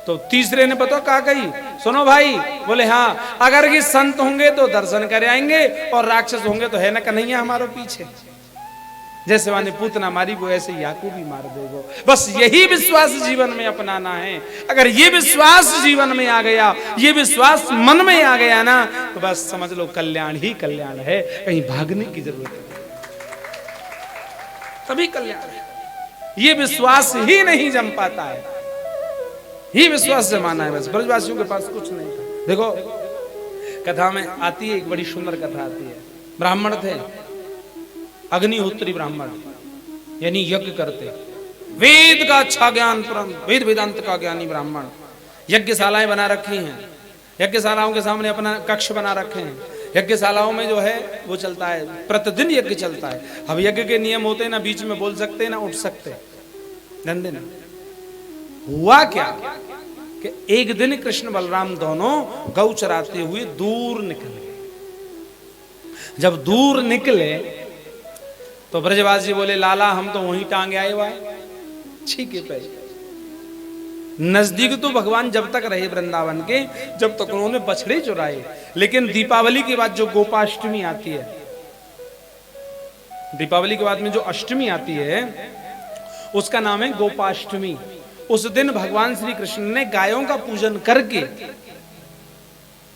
Speaker 3: तो तीसरे ने पता क्या कही, सुनो भाई, बोले हाँ अगर कि संत होंगे तो दर्शन करे आएंगे और राक्षस होंगे तो है ना कन्हैया हमारे पीछे। जैसे वाने पूतना मारी वो ऐसे याकू भी मार देगो। बस यही विश्वास जीवन में अपनाना है। अगर ये विश्वास जीवन में आ गया, ये विश्वास मन में आ गया ना, तो बस समझ लो कल्याण ही कल्याण है, कहीं भागने की जरूरत नहीं, तभी कल्याण है। ये विश्वास ही नहीं जम पाता है, ही विश्वास जमाना है। बस ब्रजवासियों के पास कुछ नहीं था। देखो कथा में आती है, एक बड़ी सुंदर कथा आती है। ब्राह्मण थे, अग्निहोत्री ब्राह्मण, यानी यज्ञ करते, वेद का अच्छा ज्ञान, वेद वेदांत का ज्ञानी ब्राह्मण। यज्ञशालाएं बना रखी हैं, यज्ञशालाओं के सामने अपना कक्ष बना रखे हैं। यज्ञशालाओं में जो है वो चलता है, प्रतिदिन यज्ञ चलता है। अब यज्ञ के नियम होते हैं ना, बीच में बोल सकते ना उठ सकते, धंधे ना। हुआ क्या कि एक दिन कृष्ण बलराम दोनों गौ चराते हुए दूर निकल गए। जब दूर निकले तो ब्रजवासी बोले लाला हम तो वहीं टांगे आए हुआ है, ठीक है पे। नजदीक तो भगवान जब तक रहे वृंदावन के, जब तक उन्होंने बछड़े चुराए। लेकिन दीपावली के बाद जो गोपाष्टमी आती है, दीपावली के बाद में जो अष्टमी आती है उसका नाम है गोपाष्टमी। उस दिन भगवान श्री कृष्ण ने गायों का पूजन करके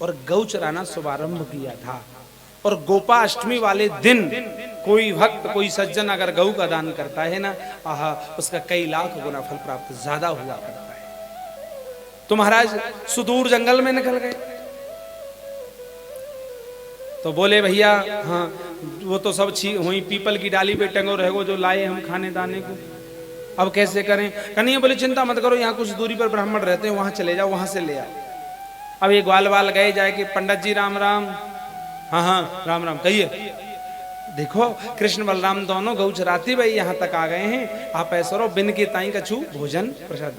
Speaker 3: और गौ चराना शुभारंभ किया था। और गोपाष्टमी वाले दिन कोई भक्त, कोई सज्जन अगर गौ का दान करता है ना, आहा, उसका कई लाख गुना फल प्राप्त ज्यादा हुआ करता है। तो महाराज सुदूर जंगल में निकल गए, तो बोले भैया हाँ वो तो सब वही पीपल की डाली पे टंगो रहेगो जो लाए हम खाने दाने को, अब कैसे करें। कन्हैया बोले चिंता मत करो, यहाँ कुछ दूरी पर ब्राह्मण रहते हैं, वहां चले जाओ, वहां से ले आओ। अब ये ग्वाल वाल गए जाए कि पंडित जी राम राम। हाँ हाँ राम राम कहिए। देखो कृष्ण बलराम दोनों गौ चराती भाई यहाँ तक आ गए हैं, आप ऐसा रहो बिन के ताई कछु भोजन प्रसाद।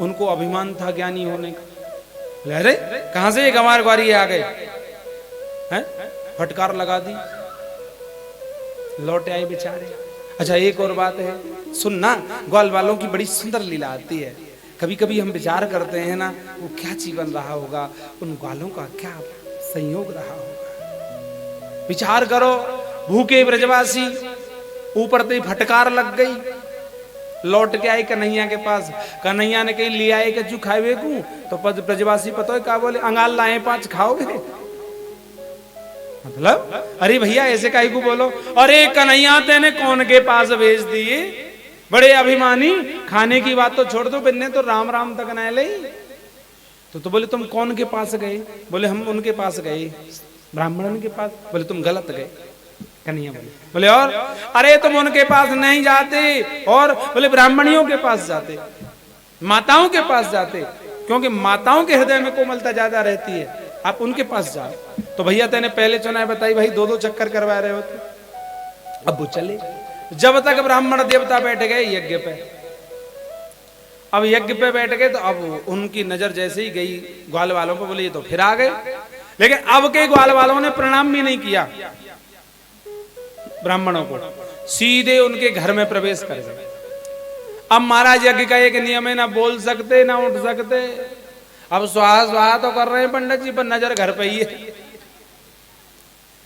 Speaker 3: उनको अभिमान था ज्ञानी होने का। अरे कहां से ये गंवार ग्वारी आ गए हैं, फटकार लगा दी, लौटे आए बेचारे। अच्छा एक और बात है, सुनना, ग्वाल वालों की बड़ी सुंदर लीला आती है। कभी कभी हम विचार करते हैं ना, वो क्या जीवन रहा होगा, उन ग्वालों का क्या संयोग रहा होगा। विचार करो, भूखे ब्रजवासी, ऊपर से फटकार लग गई, लौट के आए कन्हैया के पास। कन्हैया ने कही ले आए कछु खाए को, तो ब्रजवासी पता है क्या बोले, अंगाल लाए 5 खाओगे। मतलब अरे भैया ऐसे काहे को बोलो, अरे कन्हैया तेने कौन के पास भेज दिए, बड़े अभिमानी, खाने की बात तो छोड़ दो, बिन्ने तो राम राम तक न ले। तो बोले तुम कौन के पास गए, बोले हम उनके पास गए, ब्राह्मण के पास। बोले तुम गलत गए। कन्हैया बोले और, अरे तुम उनके पास नहीं जाते, और बोले ब्राह्मणियों के पास जाते, माताओं के पास जाते, क्योंकि माताओं के हृदय में कोमलता ज्यादा रहती है, आप उनके पास जाओ। तो भैया तेने पहले चुनाव बताई भाई, 2-2 चक्कर करवा रहे होते। अब वो चले, जब तक ब्राह्मण देवता बैठ गए यज्ञ पे। अब यज्ञ पे बैठ गए तो अब उनकी नजर जैसे ही गई ग्वाल वालों पे, बोले ये तो फिर आ गए। लेकिन अब के ग्वाल वालों ने प्रणाम भी नहीं किया ब्राह्मणों को, सीधे उनके घर में प्रवेश कर गए। अब महाराज यज्ञ का एक नियम है, ना बोल सकते ना उठ सकते। अब स्वाहा स्वाहा तो कर रहे हैं पंडित जी, पर नजर घर पे ही है।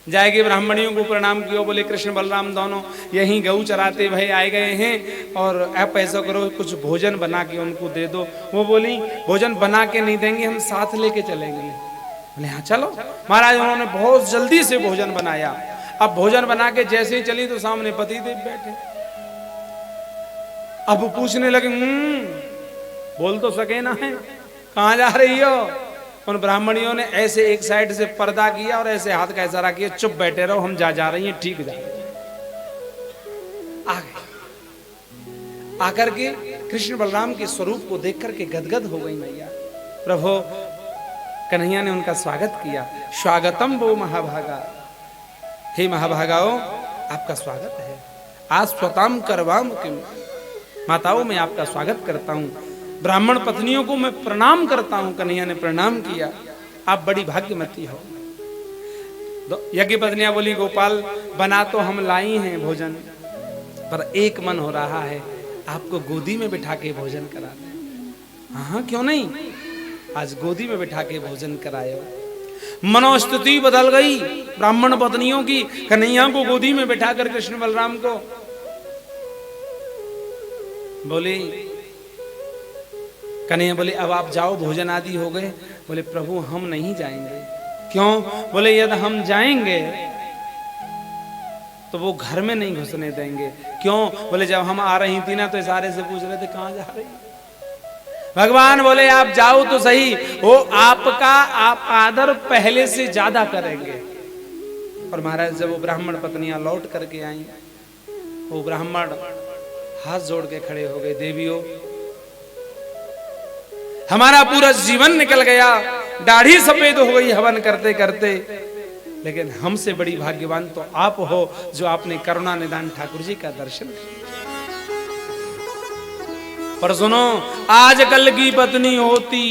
Speaker 3: जाएगी ब्राह्मणियों को प्रणाम किया, बोले कृष्ण बलराम दोनों यहीं गऊ चराते भाई आए गए हैं, और आप ऐसा करो कुछ भोजन बना के उनको दे दो। वो बोली भोजन बना के नहीं देंगे, हम साथ लेके चलेंगे। बोले हाँ चलो। महाराज उन्होंने बहुत जल्दी से भोजन बनाया। अब भोजन बना के जैसे ही चली तो सामने पतिदेव बैठे। अब वो पूछने लगे बोल तो सके ना है, कहाँ जा रही हो। उन ब्राह्मणियों ने ऐसे एक साइड से पर्दा किया और ऐसे हाथ का इशारा किया, चुप बैठे रहो, हम जा रही हैं, ठीक जा रही हैं। आ गए, आकर के कृष्ण बलराम के स्वरूप को देख करके गदगद हो गई मैया। प्रभु कन्हैया ने उनका स्वागत किया। स्वागतम वो महाभागा, हे महाभागाओ आपका स्वागत है। आज स्वताम करवाम किम, माताओं मैं आपका स्वागत करता हूँ, ब्राह्मण पत्नियों को मैं प्रणाम करता हूँ। कन्हैया ने प्रणाम किया, आप बड़ी भाग्यमती हो। यज्ञ पत्नियां बोली, गोपाल बना तो हम लाई हैं भोजन, पर एक मन हो रहा है आपको गोदी में बिठा के भोजन करा दें। हाँ क्यों नहीं, आज गोदी में बिठा के भोजन कराए। मनोस्थिति बदल गई ब्राह्मण पत्नियों की। कन्हैया को गोदी में बिठाकर कृष्ण बलराम को बोले, कन्हैया बोले अब आप जाओ, भोजन आदि हो गए। बोले प्रभु हम नहीं जाएंगे। क्यों? बोले यदि हम जाएंगे तो वो घर में नहीं घुसने देंगे। क्यों? बोले जब हम आ रही थी ना तो इशारे से पूछ रहे थे कहां जा रही। भगवान बोले आप जाओ तो सही, वो आपका आप आदर पहले से ज्यादा करेंगे। और महाराज जब वो ब्राह्मण पत्नियां लौट करके आई, वो ब्राह्मण हाथ जोड़ के खड़े हो गए, देवियों हमारा पूरा जीवन निकल गया, दाढ़ी सफेद हो गई हवन करते करते, लेकिन हमसे बड़ी भाग्यवान तो आप हो जो आपने करुणा निदान ठाकुर जी का दर्शन किया। पर सुनो, आजकल की पत्नी होती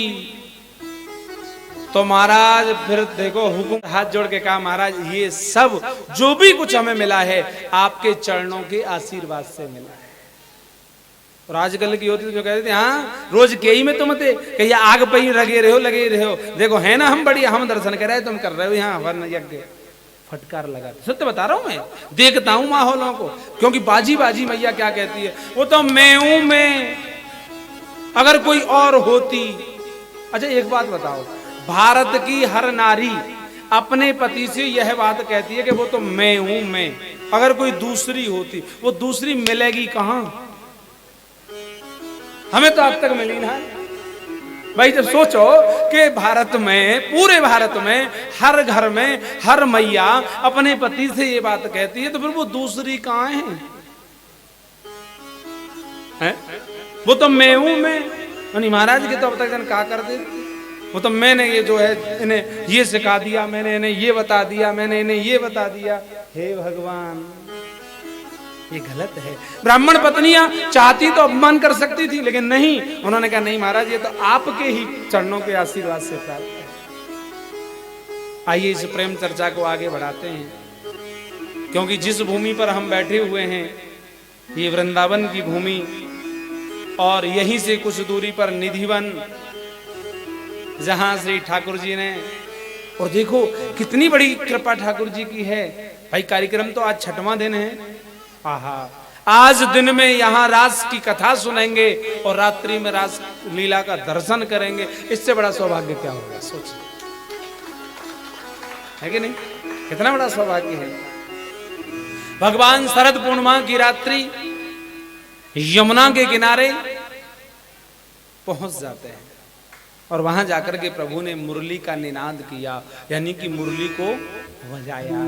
Speaker 3: तो महाराज फिर देखो हुकुम, हाथ जोड़ के कहा महाराज ये सब जो भी कुछ हमें मिला है आपके चरणों के आशीर्वाद से मिला है। और आजकल की होती तो जो कहते थे हाँ रोज के ही में तुम थे कहीं आग पे ही लगे रहे हो, देखो है ना हम बढ़िया, हम दर्शन कर रहे तुम कर रहे हो यहाँ वर्ण यज्ञ। फटकार लगाते, सत्य बता रहा हूं मैं, देखता हूं माहौलों को। क्योंकि बाजी बाजी मैया क्या कहती है, वो तो मैं हूं मैं, अगर कोई और होती। अच्छा एक बात बताओ, भारत की हर नारी अपने पति से यह बात कहती है कि वो तो मैं हूं मैं, अगर कोई दूसरी होती वो दूसरी मिलेगी कहां? हमें तो अब तक मिली ना भाई। जब सोचो कि भारत में, पूरे भारत में, हर घर में हर मैया अपने पति से ये बात कहती है, तो फिर वो दूसरी कहां है? वो तो मैं हूं मैं। महाराज के तो अब तक कहा कर दे, वो तो मैंने ये जो है इन्हें ये सिखा दिया, मैंने इन्हें ये बता दिया, मैंने इन्हें ये बता दिया। हे भगवान ये गलत है। ब्राह्मण पत्नियां चाहती तो अपमान कर सकती थी, लेकिन नहीं, उन्होंने कहा नहीं महाराज ये तो आपके ही चरणों के आशीर्वाद से प्राप्त है। आइए इस प्रेम चर्चा को आगे बढ़ाते हैं, क्योंकि जिस भूमि पर हम बैठे हुए हैं ये वृंदावन की भूमि, और यहीं से कुछ दूरी पर निधिवन, जहां श्री ठाकुर जी ने, और देखो कितनी बड़ी कृपा ठाकुर जी की है भाई। कार्यक्रम तो आज 6वां दिन है। आहा, आज दिन में यहाँ रास की कथा सुनेंगे और रात्रि में रास लीला का दर्शन करेंगे। इससे बड़ा सौभाग्य क्या होगा? सोचिए, है कि नहीं? कितना बड़ा सौभाग्य है। भगवान शरद पूर्णिमा की रात्रि यमुना के किनारे पहुंच जाते हैं और वहां जाकर के प्रभु ने मुरली का निनाद किया, यानी कि मुरली को बजाया।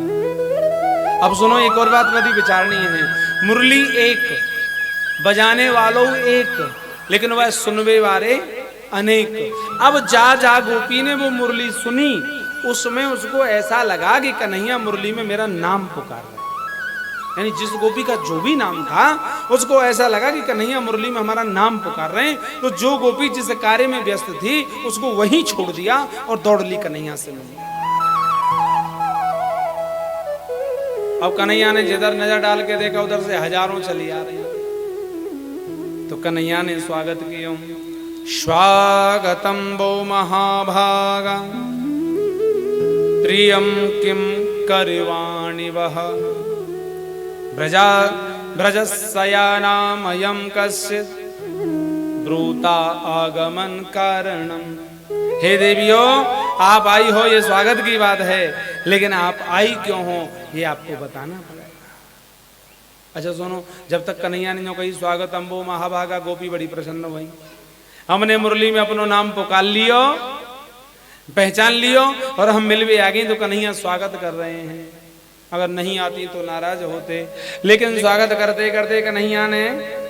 Speaker 3: अब सुनो, एक और बात कभी विचारनी है। मुरली एक, बजाने वालों एक, लेकिन वह सुनवे वाले अनेक। अब जा जा गोपी ने वो मुरली सुनी, उसमें उसको ऐसा लगा कि कन्हैया मुरली में मेरा नाम पुकार रहा है। यानी जिस गोपी का जो भी नाम था उसको ऐसा लगा कि कन्हैया मुरली में हमारा नाम पुकार रहे हैं। तो जो गोपी जिस कार्य में व्यस्त थी उसको वहीं छोड़ दिया और दौड़ ली कन्हैया से मिलने। अब कन्हैया ने जिधर नजर डाल के देखा उधर से हजारों चली आ रही। तो कन्हैया ने स्वागत किया, स्वागतम वो महाभागा प्रियम किम करवाणि वह ब्रजस्यानामयं कश्चित् ब्रूता आगमन कारणम। हे देवियों, आप आई हो ये स्वागत की बात है, लेकिन आप आई क्यों हो ये आपको बताना पड़ेगा। अच्छा सुनो, जब तक कन्हैया ने जो कही स्वागतम वो महाभागा, गोपी बड़ी प्रसन्न हुई। हमने मुरली में अपनो नाम पुकार लियो, पहचान लियो और हम मिल भी आ गए तो कन्हैया स्वागत कर रहे हैं। अगर नहीं आती तो नाराज होते, लेकिन स्वागत करते करते कन्हैया ने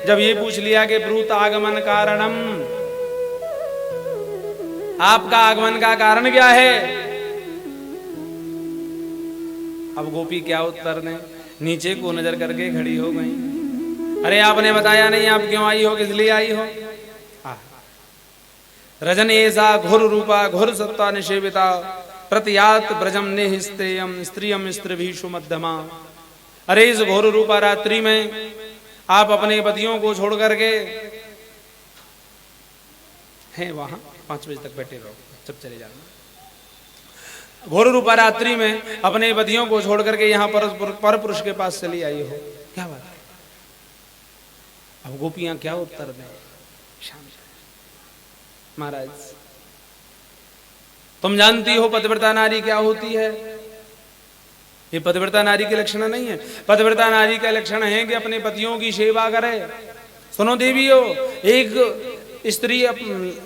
Speaker 3: जब ये पूछ लिया कि ब्रूत आगमन कारणम, आपका आगमन का कारण क्या है? अब गोपी क्या उत्तर दें, नीचे को नजर करके खड़ी हो गई। अरे आपने बताया नहीं आप क्यों आई हो, किस लिए आई हो? रजन ऐसा घोर रूपा घोर सत्ता निषेविता प्रतियात ब्रजम नेहिस्तेयम स्त्रियम स्त्रीभीषु मध्यमा। अरे इस घोर रूपा रात्रि में आप अपने पतियों को छोड़ करके हैं वहां 5 बजे तक बैठे रहो, जब चले जाना। घोर रूपा रात्रि में अपने पतियों को छोड़ करके यहाँ पर पुरुष के पास चली आई हो, क्या बात है? अब गोपियां क्या उत्तर दें? शाम महाराज तुम जानती हो पतिव्रता नारी क्या होती है? ये पतिव्रता नारी के लक्षण नहीं है। पतिव्रता नारी का लक्षण है कि अपने पतियों की सेवा करे। सुनो देवियों, एक स्त्री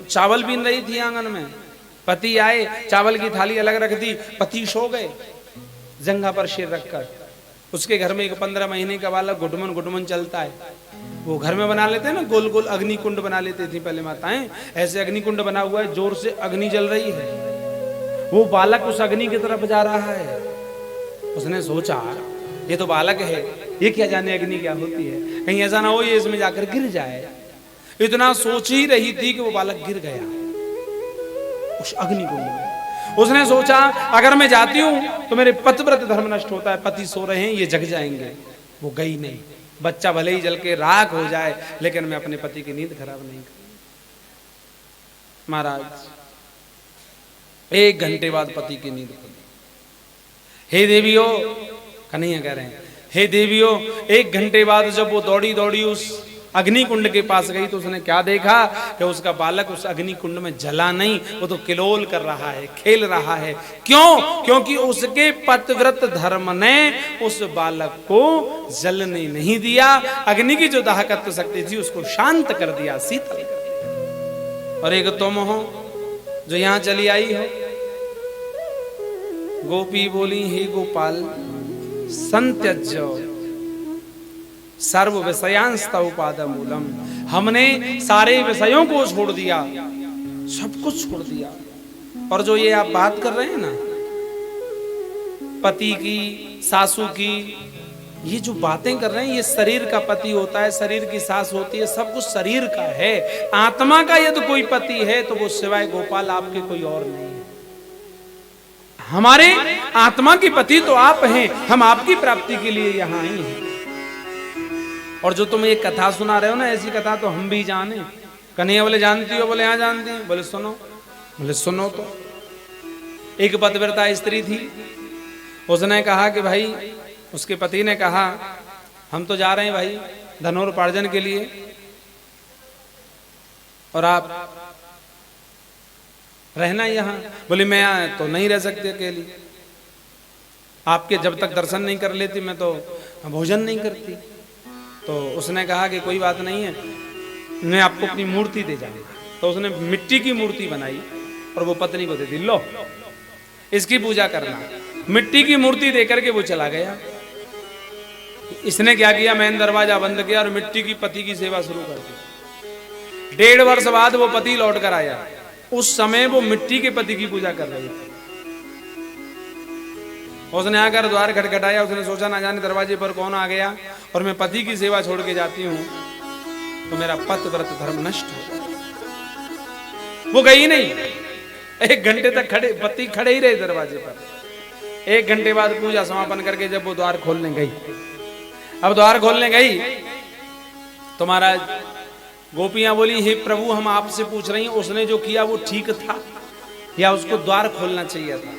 Speaker 3: चावल बीन रही थी आंगन में, पति आए, चावल की थाली अलग रख दी, पति सो गए जंघा पर सिर रखकर। उसके घर में एक 15 महीने का बालक घुटमन घुटमन चलता है। वो घर में बना लेते हैं ना, गोल गोल अग्नि कुंड बना लेती थी पहले माताएं, ऐसे अग्नि कुंड बना हुआ है, जोर से अग्नि जल रही है, वो बालक उस अग्नि की तरफ जा रहा है। उसने सोचा ये तो बालक है, ये क्या जाने अग्नि क्या होती है, कहीं ऐसा ना हो ये इसमें जाकर गिर जाए। इतना सोच ही रही थी कि वो बालक गिर गया उस अग्नि कुंड में। उसने सोचा अगर मैं जाती हूं तो मेरे पतिव्रत धर्म नष्ट होता है, पति सो रहे हैं ये जग जाएंगे। वो गई नहीं, बच्चा भले ही जल के राख हो जाए लेकिन मैं अपने पति की नींद खराब नहीं करूं। महाराज 1 घंटे बाद पति की नींद खुली। हे देवियों, कन्हैया कह रहे हैं, हे देवियों 1 घंटे बाद जब वो दौड़ी दौड़ी उस अग्नि कुंड के पास गई तो उसने क्या देखा कि उसका बालक उस अग्नि कुंड में जला नहीं, वो तो किलोल कर रहा है, खेल रहा है। क्यों? क्योंकि उसके पतिव्रत धर्म ने उस बालक को जलने नहीं दिया, अग्नि की जो दाहकत्व शक्ति थी उसको शांत कर दिया, शीतल कर दिया। और एक तुम हो जो यहां चली आई हो। गोपी बोली हे गोपाल संत्यज्य सर्व विषयांस्तव पादमूलम, हमने सारे विषयों को छोड़ दिया, सब कुछ छोड़ दिया। और जो ये आप बात कर रहे हैं ना पति की, सासू की, ये जो बातें कर रहे हैं ये शरीर का पति होता है, शरीर की सास होती है, सब कुछ शरीर का है। आत्मा का यदि कोई पति है तो वो सिवाय गोपाल आपके कोई और नहीं है। हमारे आत्मा की पति तो आप हैं, हम आपकी प्राप्ति के लिए यहाँ आई हैं। और जो तुम एक कथा सुना रहे हो ना, ऐसी कथा तो हम भी जाने। कन्हैया बोले जानती हो? बोले हाँ जानती हैं। बोले सुनो। बोले सुनो तो। एक पतिव्रता स्त्री थी, उसने कहा कि भाई, उसके पति ने कहा हम तो जा रहे हैं भाई धनोपार्जन के लिए, और आप रहना यहाँ। बोली मैं तो नहीं रह सकती अकेली, आपके जब तक दर्शन नहीं कर लेती मैं तो भोजन नहीं करती। तो उसने कहा कि कोई बात नहीं है, मैं आपको अपनी मूर्ति दे जाऊंगा। तो उसने मिट्टी की मूर्ति बनाई और वो पत्नी को दे दी, लो इसकी पूजा करना। मिट्टी की मूर्ति देकर के वो चला गया। इसने क्या किया, मैंने दरवाजा बंद किया और मिट्टी की पति की सेवा शुरू कर दी। 1.5 वर्ष बाद वो पति लौट कर आया। उस समय वो मिट्टी के पति की पूजा कर रही थी। उसने आकर द्वार खटखटाया। उसने सोचा ना जाने दरवाजे पर कौन आ गया और मैं पति की सेवा छोड़ के जाती हूँ तो मेरा पतिव्रत धर्म नष्ट हो। वो गई नहीं, 1 घंटे तक खड़े पति खड़े ही रहे दरवाजे पर। 1 घंटे बाद पूजा समापन करके जब वो द्वार खोलने गई, अब द्वार खोलने गई तो महाराज गोपियां बोली हे प्रभु हम आपसे पूछ रही हैं उसने जो किया वो ठीक था या उसको द्वार खोलना चाहिए था?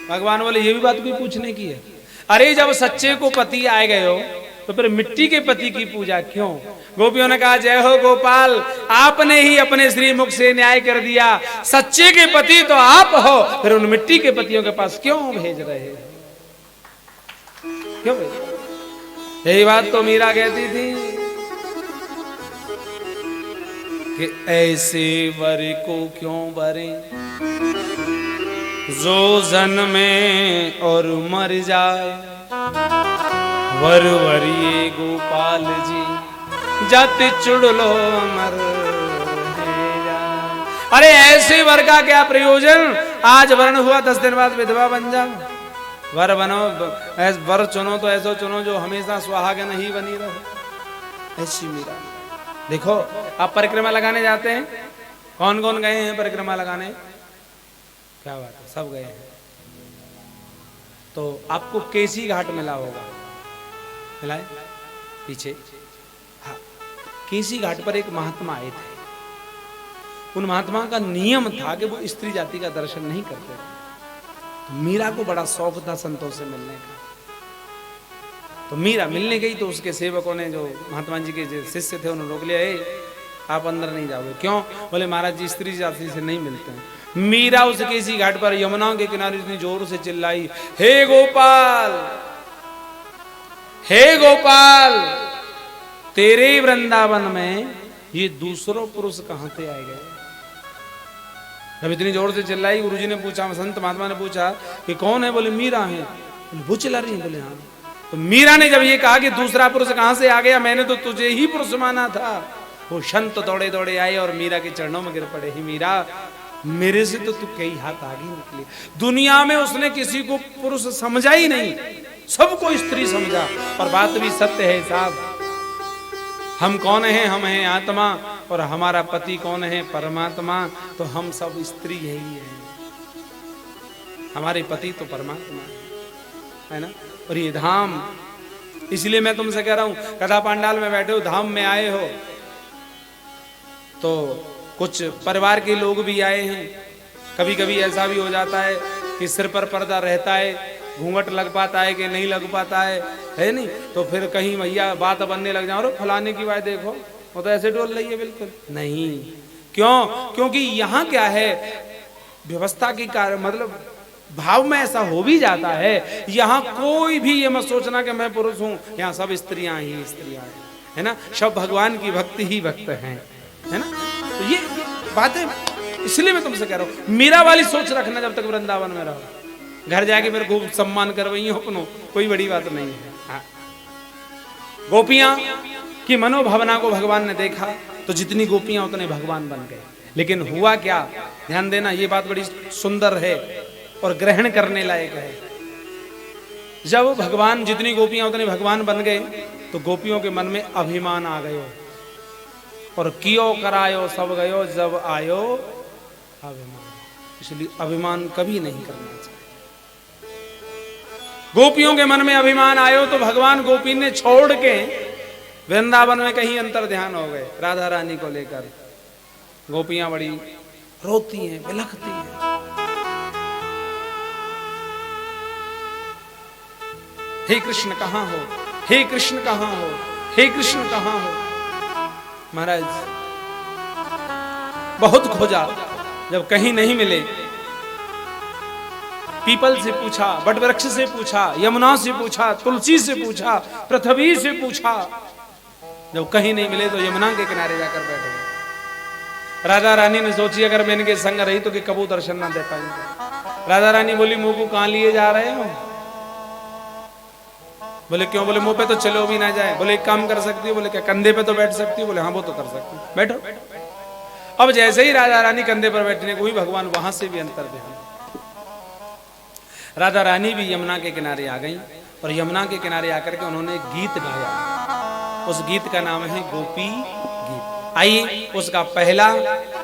Speaker 3: भगवान बोले ये भी बात कोई पूछने की है? अरे जब सच्चे को पति आए गए हो तो फिर मिट्टी के पति की पूजा क्यों? गोपियों ने कहा जय हो गोपाल, आपने ही अपने श्रीमुख से न्याय कर दिया। सच्चे के पति तो आप हो, फिर उन मिट्टी के पतियों के पास क्यों भेज रहे हैं? क्यों भेज? यही बात तो मीरा कहती थी कि ऐसे वर को क्यों वरे जो जन्मे और मर जाए, वर वरिये गोपाल जी जाति चुड़लो अमर है जाए। अरे ऐसे वर का क्या प्रयोजन, आज वर्ण हुआ 10 दिन बाद विधवा बन जाओ। वर बनो, वर चुनो तो ऐसा चुनो जो हमेशा सुहागन ही बनी रहो। ऐसी मीरा। देखो आप परिक्रमा लगाने जाते हैं, कौन कौन गए हैं परिक्रमा लगाने? क्या बात है, सब गए हैं। तो आपको केसी घाट मिला होगा, मिला है पीछे? हाँ, केसी घाट पर एक महात्मा आए थे। उन महात्मा का नियम था कि वो स्त्री जाति का दर्शन नहीं करते थे। तो मीरा को बड़ा शौक था संतों से मिलने का। तो मीरा मिलने गई तो उसके सेवकों ने, जो महात्मा जी के जो शिष्य थे, उन्होंने रोक लिया, आप अंदर नहीं जाओगे। क्यों? बोले महाराज जी स्त्री जाति से नहीं मिलते हैं। मीरा उस केसी घाट पर यमुना के किनारे इतनी जोर से चिल्लाई, हे गोपाल, हे गोपाल, तेरे वृंदावन में ये दूसरों पुरुष कहां से आए गए? जब इतनी जोर से चिल्लाई, गुरुजी ने पूछा, संत महात्मा ने पूछा कि कौन है? बोले मीरा है। वो चिल्ला रही है? बोले हाँ। तो मीरा ने जब ये कहा कि दूसरा पुरुष कहां से आ गया, मैंने तो तुझे ही पुरुष माना था, वो संत दौड़े दौड़े आए और मीरा के चरणों में गिर पड़े। ही मीरा, मेरे से तो तू कई हाथ आगे निकली। दुनिया में उसने किसी को पुरुष समझा ही नहीं, सबको स्त्री समझा। और बात भी सत्य है साहब, हम कौन हैं? हम हैं आत्मा, और हमारा पति कौन है? परमात्मा। तो हम सब स्त्री यही है, हमारे पति तो परमात्मा है ना। और ये धाम, इसलिए मैं तुमसे कह रहा हूं, कथा पांडाल में बैठे हो, धाम में आए हो, तो कुछ परिवार के लोग भी आए हैं। कभी कभी ऐसा भी हो जाता है कि सिर पर पर्दा रहता है, घूंघट लग पाता है कि नहीं लग पाता है नहीं? तो फिर कहीं भैया बात बनने लग जाओ, फलाने की बात देखो, वो तो ऐसे डोल रही है। बिल्कुल नहीं। क्यों? क्योंकि यहाँ क्या है, व्यवस्था की कार्य, मतलब भाव में ऐसा हो भी जाता है। यहाँ कोई भी ये मत सोचना कि मैं पुरुष हूँ, यहाँ सब स्त्रियां ही स्त्रियां हैं, है ना। सब भगवान की भक्ति ही भक्त हैं, है ना। तो ये बातें, इसलिए मैं तुमसे कह रहा हूँ, मीरा वाली सोच रखना जब तक वृंदावन में रहो। घर जाके मेरे को सम्मान करवाई हो अपनो, कोई बड़ी बात नहीं है। हाँ। गोपियां की मनोभावना को भगवान ने देखा, तो जितनी गोपियां उतने भगवान बन गए। लेकिन हुआ क्या, ध्यान देना, ये बात बड़ी सुंदर है और ग्रहण करने लायक है। जब भगवान, जितनी गोपियां उतने भगवान बन गए, तो गोपियों के मन में अभिमान आ गयो, और कियो करायो सब गयो, जब आयो अभिमान। इसलिए अभिमान कभी नहीं करना चाहिए। गोपियों के मन में अभिमान आयो तो भगवान गोपी ने छोड़ के वृंदावन में कहीं अंतर ध्यान हो गए राधा रानी को लेकर। गोपियां बड़ी रोती हैं, बिलखती हैं। हे कृष्ण कहां हो, हे कृष्ण कहां हो, हे कृष्ण कहां हो। महाराज बहुत खोजा, जब कहीं नहीं मिले, पीपल से पूछा, बट वृक्ष से पूछा, यमुना से पूछा, तुलसी से पूछा, पृथ्वी से पूछा, जब कहीं नहीं मिले तो यमुना के किनारे जाकर बैठ गए। राधा रानी ने सोची अगर मैं इनके संग रही तो कि कबू दर्शन ना दे पाएंगे। राधा रानी बोली मुंह को कहां लिए जा रहे हो? बोले क्यों? बोले मुंह पे तो चलो भी ना जाए। बोले एक काम कर सकती हो? बोले क्या? कंधे पे तो बैठ सकती हो? बोले हाँ वो तो कर सकती हूँ, बैठो। अब जैसे ही राधा रानी कंधे पर बैठने को हुई, भगवान वहां से भी अंतर ध्यान। राधा रानी भी यमुना के किनारे आ गई, और यमुना के किनारे आकर के उन्होंने एक गीत गाया। उस गीत का नाम है गोपी गीत। आइए उसका पहला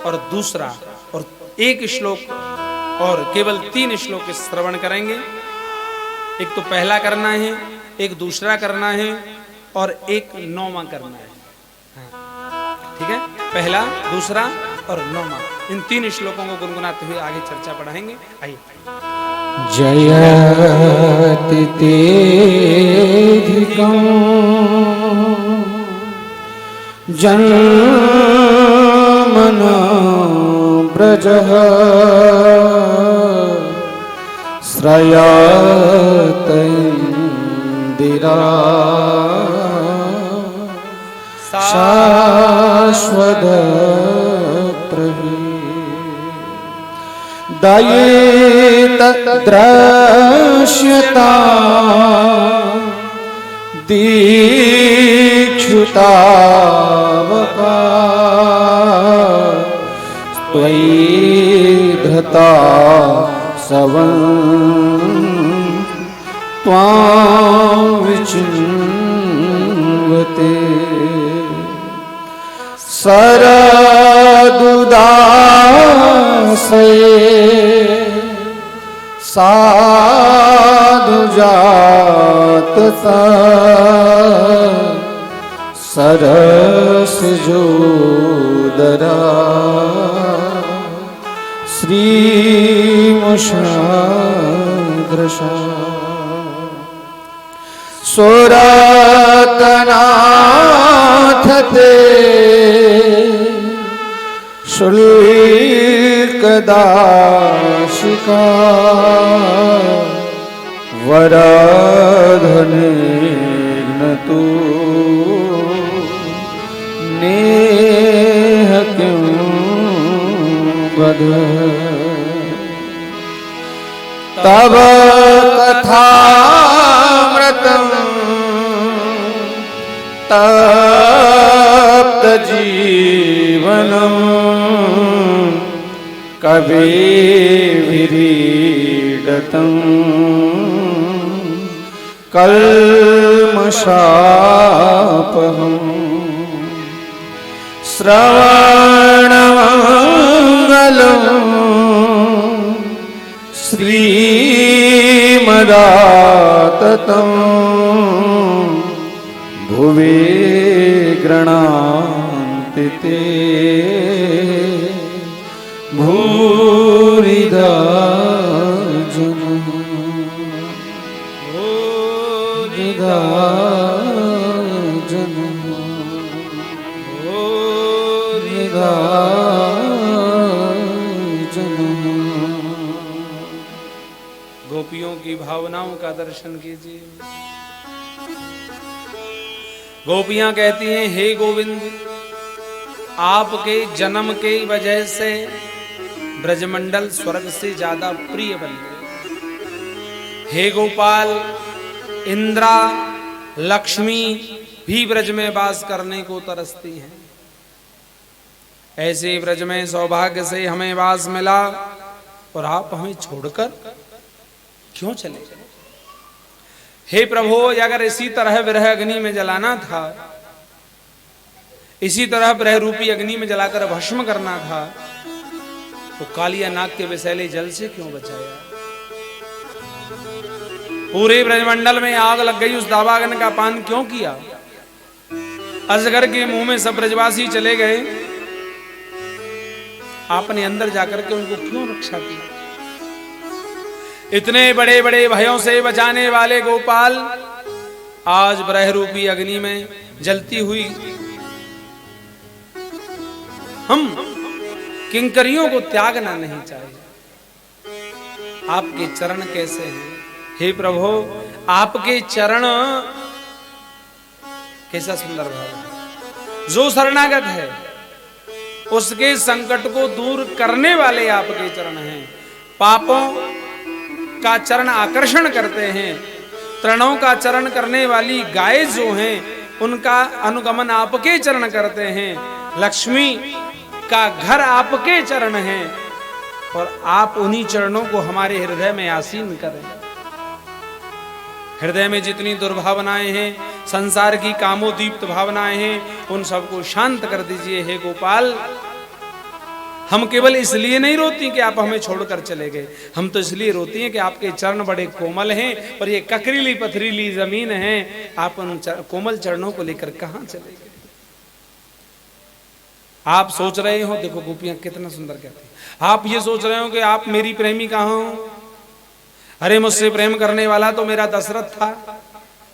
Speaker 3: और दूसरा और एक श्लोक और केवल 3 श्लोक के श्रवण करेंगे। एक तो पहला करना है, एक दूसरा करना है, और एक 9वां करना है। हाँ। ठीक है, पहला, दूसरा और 9वां, इन 3 श्लोकों को गुनगुनाते हुए आगे चर्चा बढ़ाएंगे। आइए।
Speaker 1: जयति तेधिकं जन्मना ब्रजः श्रयातैन्दिरा शाश्वत प्रभु दाये दृश्यता दीक्षुतावका त्वयि धृता सवं त्वां विचिन्वते सरदुदासये साधुजातता सरसजोदरा श्रीमुषादृशा सुरतनाथ ते शुल्कदाशिका वराधनेग्नतु नेह किं वद तव कथामृतं तप्तजीवनं कविभिरीडतं कल्मषापहम् श्रवणमङ्गलं श्रीमदाततं भुवि गृणान्ति ते भूरिदा जनः भूरिदा जनः भूरिदा जनः।
Speaker 3: गोपियों की भावनाओं का दर्शन कीजिए। गोपियां कहती हैं, हे गोविंद, आपके जन्म के वजह से ब्रजमंडल स्वर्ग से ज्यादा प्रिय बन गए। हे गोपाल, इंद्रा लक्ष्मी भी ब्रज में वास करने को तरसती हैं। ऐसे ब्रज में सौभाग्य से हमें वास मिला और आप हमें छोड़कर क्यों चले गए? हे प्रभु, अगर इसी तरह विरह अग्नि में जलाना था, इसी तरह विरह रूपी अग्नि में जलाकर भस्म करना था, तो कालिया नाग के विषैले जल से क्यों बचाया? पूरे ब्रजमंडल में आग लग गई, उस दावाग्नि का पान क्यों किया? अजगर के मुंह में सब ब्रजवासी चले गए, आपने अंदर जाकर के उनको क्यों रक्षा की? इतने बड़े बड़े भयों से बचाने वाले गोपाल आज विरह रूपी अग्नि में जलती हुई हम किंकरियों को त्यागना नहीं चाहिए। आपके चरण कैसे हैं? हे प्रभु, आपके चरण कैसा सुंदर भाव है। जो शरणागत है उसके संकट को दूर करने वाले आपके चरण हैं। पापों का चरण आकर्षण करते हैं। तृणों का चरण करने वाली गाय जो हैं उनका अनुगमन आपके चरण करते हैं। लक्ष्मी का घर आपके चरण हैं और आप उन्हीं चरणों को हमारे हृदय में आसीन करें। हृदय में जितनी दुर्भावनाएं हैं, संसार की कामोदीप्त भावनाएं हैं, उन सबको शांत कर दीजिए। हे गोपाल, हम केवल इसलिए नहीं रोती कि आप हमें छोड़कर चले गए, हम तो इसलिए रोती हैं कि आपके चरण बड़े कोमल हैं और ये ककरीली पथरीली जमीन है, आप उन कोमल चरणों को लेकर कहां चले गए? आप सोच रहे हो, देखो गोपियां कितना सुंदर कहती हैं, आप ये सोच रहे हो कि आप मेरी प्रेमी कहां हो? अरे मुझसे प्रेम करने वाला तो मेरा दशरथ था,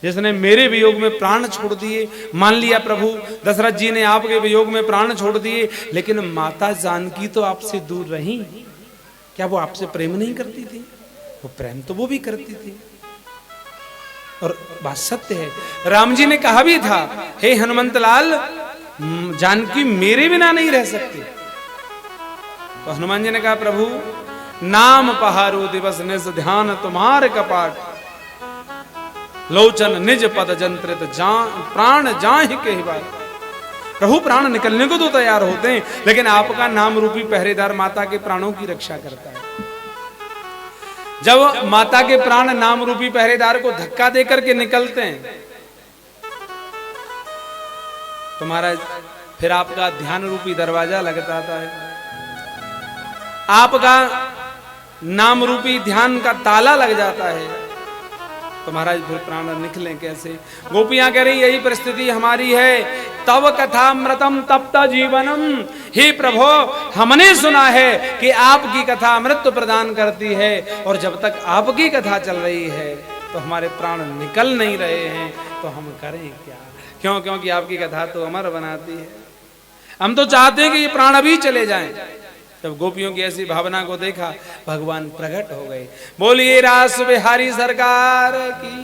Speaker 3: जिसने मेरे वियोग में प्राण छोड़ दिए। मान लिया प्रभु दशरथ जी ने आपके वियोग में प्राण छोड़ दिए, लेकिन माता जानकी तो आपसे दूर रही, क्या वो आपसे प्रेम नहीं करती थी? वो प्रेम तो वो भी करती थी। और बात सत्य है, राम जी ने कहा भी था, हे हनुमंत लाल, जानकी मेरे बिना नहीं रह सकती। तो हनुमान जी ने कहा, प्रभु नाम पहारो दिवस निज ध्यान तुम्हार कपाट, लोचन निज पद जंत्रित प्राण जाहि कही बार। प्रभु प्राण निकलने को तो तैयार होते हैं, लेकिन आपका नाम रूपी पहरेदार माता के प्राणों की रक्षा करता है। जब माता के प्राण नाम रूपी पहरेदार को धक्का देकर के निकलते हैं तो महाराज फिर आपका ध्यान रूपी दरवाजा लग जाता है, आपका नाम रूपी ध्यान का ताला लग जाता है। तो महाराज फिर प्राण निकले कैसे? गोपियां कह रही यही परिस्थिति हमारी है। तव कथामृतम तप्त जीवनम, हे प्रभु हमने सुना है कि आपकी कथा अमृत प्रदान करती है, और जब तक आपकी कथा चल रही है तो हमारे प्राण निकल नहीं रहे हैं, तो हम करें क्या? क्यों? क्योंकि आपकी कथा तो अमर बनाती है। हम तो चाहते हैं कि ये प्राण अभी चले जाएं। जब गोपियों की ऐसी भावना को देखा, भगवान प्रकट हो गए। बोलिए रास बिहारी सरकार की।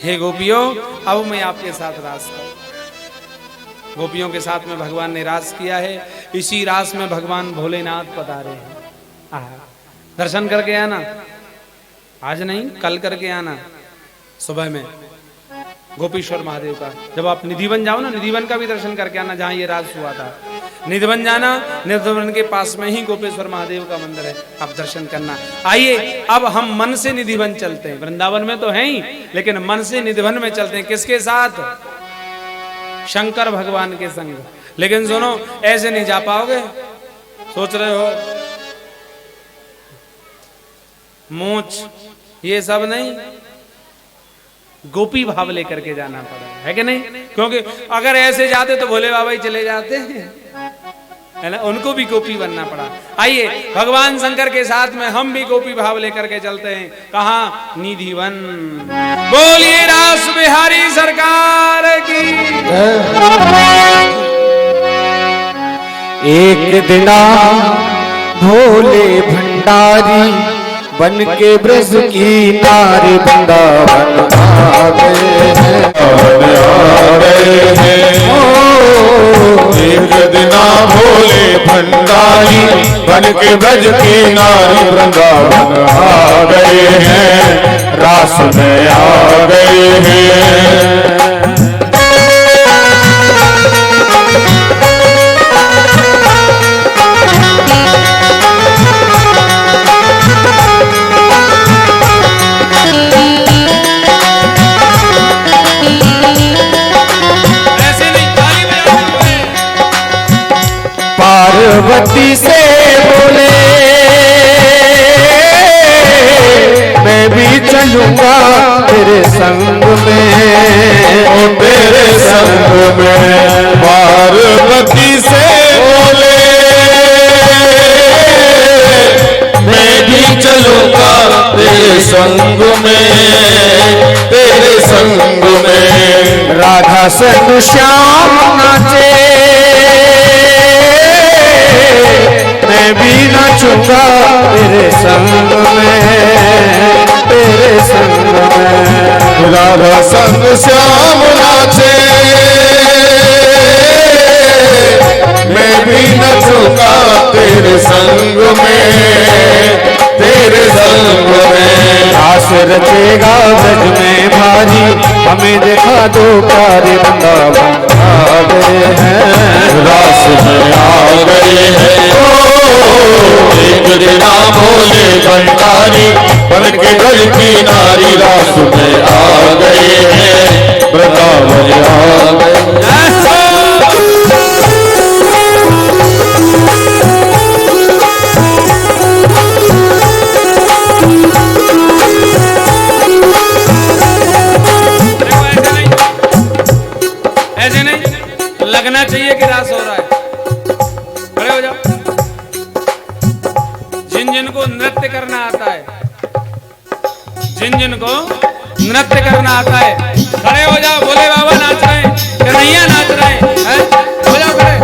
Speaker 3: हे गोपियों, अब मैं आपके साथ रास करूं। गोपियों के साथ में भगवान ने रास किया है। इसी रास में भगवान भोलेनाथ पधारे हैं। दर्शन करके आना, आज नहीं कल करके आना सुबह में गोपीश्वर महादेव का। जब आप निधिवन जाओ ना, निधिवन का भी दर्शन करके आना, जहां ये राज हुआ था। निधिवन जाना, निधिवन के पास में ही गोपेश्वर महादेव का मंदिर है, आप दर्शन करना। आइए अब हम मन से निधिवन चलते हैं। वृंदावन में तो है ही, लेकिन मन से निधिवन में चलते हैं। किसके साथ? शंकर भगवान के संग। लेकिन सुनो, ऐसे नहीं जा पाओगे। सोच रहे हो मूंछ ये सब नहीं, गोपी भाव लेकर के जाना पड़ा है कि नहीं? क्योंकि अगर ऐसे जाते तो भोले बाबा ही चले जाते है ना, उनको भी गोपी बनना पड़ा। आइए भगवान शंकर के साथ में हम भी गोपी भाव लेकर के चलते हैं। कहाँ? निधिवन। बोलिए रास बिहारी सरकार की।
Speaker 1: एक दिना भोले भंडारी बन के ब्रज की नारी वृंदावन आ गए हैं।
Speaker 2: एक दिना भोले भंडारी बन के ब्रज की नारी वृंदावन आ गए हैं, रास में आ गए हैं।
Speaker 1: पार्वती से बोले मैं भी चलूंगा तेरे संग में,
Speaker 2: ओ तेरे संग में। पार्वती से बोले मैं भी चलूंगा तेरे संग में, तेरे संग में।
Speaker 1: राधा संग श्याम नाचे मैं भी नाचूंगा तेरे संग में, तेरे संग में।
Speaker 2: राधा संग श्याम नाचे मैं भी नचूंगा तेरे संग में, तेरे संग में।
Speaker 1: रास रचेगा ब्रज में भारी, हमें दिखा दो प्यारे वृंदावन आ गए हैं,
Speaker 2: रास में आ गए हैं। एक दिना भोले भंडारी बन के ब्रज की नारी रास में आ गए हैं, वृंदावन आ गए।
Speaker 3: ऐसे नहीं लगना चाहिए कि रास हो रहा है। खड़े हो जाओ। जिन जिन को नृत्य करना आता है, जिन जिन को नृत्य करना आता है, खड़े हो जाओ। भोले बाबा नाच रहे हैं, कन्हैया नाच रहे हैं, हो जाओ खड़े।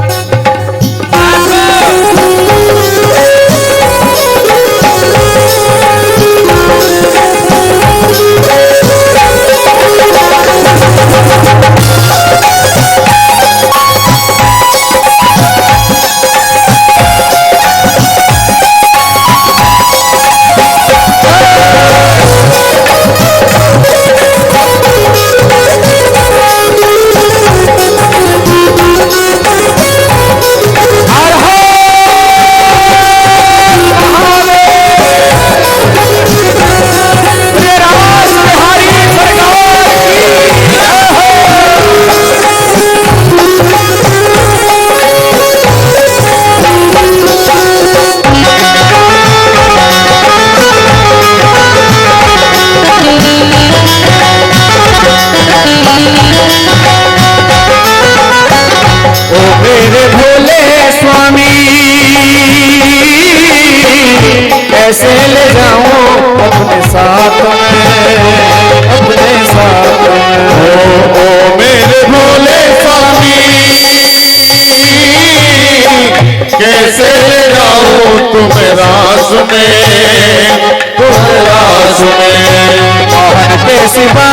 Speaker 1: कैसे ले जाऊं अपने साथ में, अपने साथ में।
Speaker 2: ओ मेरे भोले स्वामी कैसे ले जाऊं तुम्हें रास में, तुम्हें रास में।
Speaker 1: मोहन के सिवा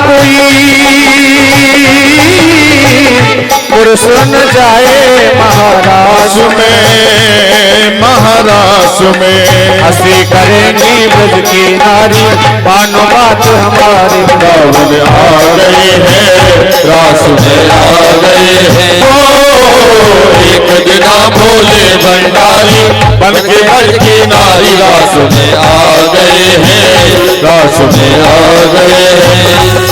Speaker 1: कोई पुरुष न जाए महाराज
Speaker 2: में, महाराज में।
Speaker 1: हंसी करेंगी ब्रज की नारी, मानो बात हमारी।
Speaker 2: वृंदावन आ गए हैं, रास में आ गए हैं। ओ एक दिना भोले भंडारी बन के ब्रज की नारी रास में आ गए हैं, रास में आ गए हैं।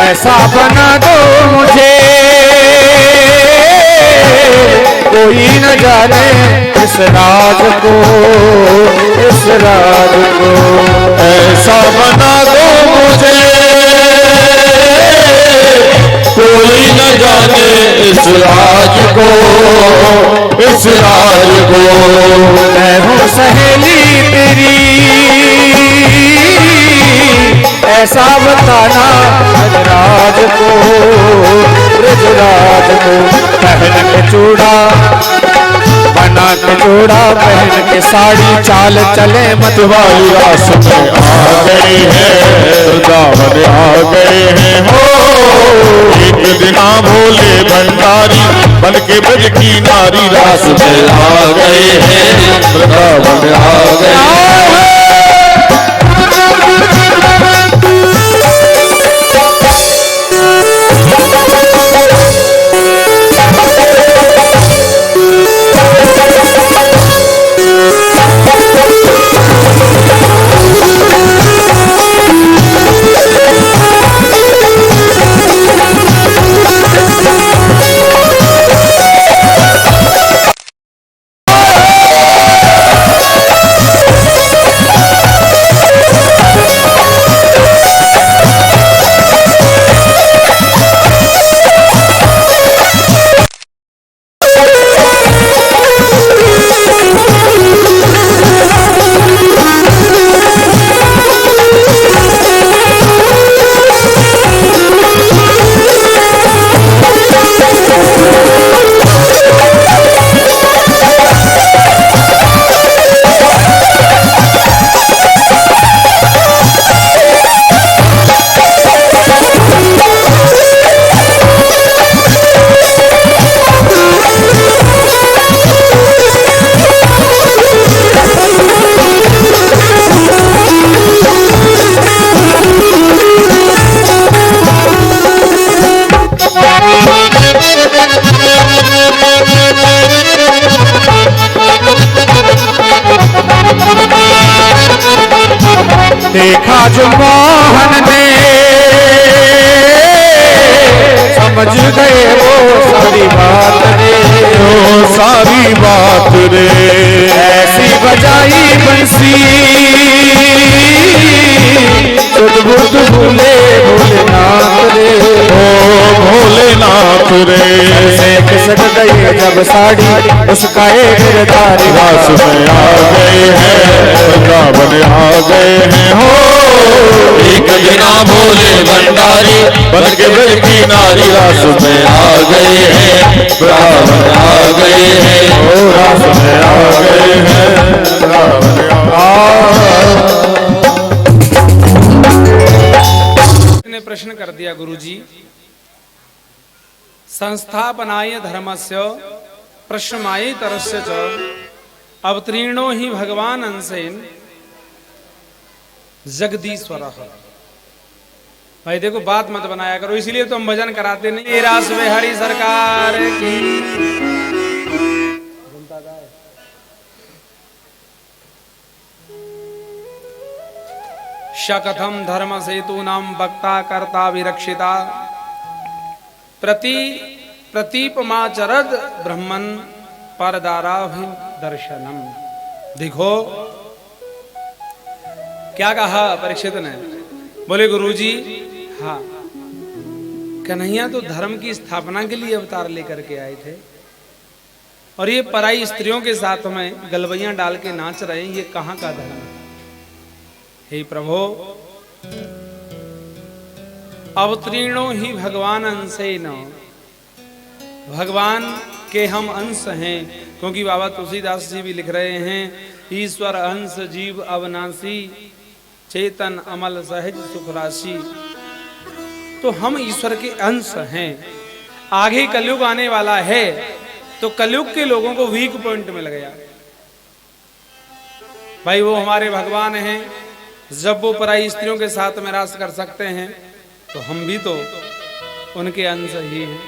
Speaker 1: ऐसा बना दो मुझे कोई न जाने इस राज को, इस राज को।
Speaker 2: ऐसा बना दो मुझे कोई न जाने इस राज को, इस राज को।
Speaker 1: मैं हूँ सहेली तेरी ऐसा बताना ब्रजराज को, ब्रजराज को। पहन के चूड़ा बना के चूड़ा, पहन के साड़ी, चाल चले मतवाली।
Speaker 2: रास में आ गए हैं, वृंदावन आ गए हैं। हो एक दिना भोले भंडारी बन के ब्रज की नारी रास में आ गए हैं, वृंदावन आ गए हैं।
Speaker 1: देखा जो मोहन ने समझ गए वो सारी बात रे,
Speaker 2: वो सारी बात रे।
Speaker 1: ऐसी बजाई बंसी सुध बुध भूले भोलेनाथ रे,
Speaker 2: ओ भोलेनाथ रे।
Speaker 1: ऐसे खिसक गई जब साड़ी उसका एक गिरधारी।
Speaker 2: रास में आ गए हैं, वृंदावन आ गए हैं। हो एक दिना भोले भंडारी बन के ब्रज की नारी रास में आ गए हैं, वृंदावन आ गए हैं। ओ रास में आ गए हैं, वृंदावन
Speaker 3: ने प्रश्न कर दिया गुरुजी, संस्थापनाय धर्मस्य प्रश्रमाय तरस्य च अवतीर्णो ही भगवान अंशेन जगदीश्वरः। भाई देखो, बात मत बनाया करो, इसीलिए तो हम भजन कराते नहीं। रास में हरि सरकार की। शकथम धर्म सेतु नाम वक्ता कर्ता विरक्षिता प्रतीपमाचरद ब्रह्मन परदाराभि दर्शनम। देखो क्या कहा परीक्षित ने, बोले गुरुजी, हाँ, कन्हैया तो धर्म की स्थापना के लिए अवतार लेकर के आए थे, और ये पराई स्त्रियों के साथ में गलबैयां डाल के नाच रहे हैं, ये कहाँ का धर्म है? हे प्रभु, अवतीर्णो ही भगवान अंशेन, भगवान के हम अंश हैं, क्योंकि बाबा तुलसीदास जी भी लिख रहे हैं, ईश्वर अंश जीव अविनाशी, चेतन अमल सहज सुख राशि। तो हम ईश्वर के अंश हैं। आगे कलयुग आने वाला है, तो कलयुग के लोगों को वीक पॉइंट मिल गया, भाई वो हमारे भगवान हैं, जब वो पराई स्त्रियों के साथ में रास कर सकते हैं, तो हम भी तो उनके अंश ही हैं।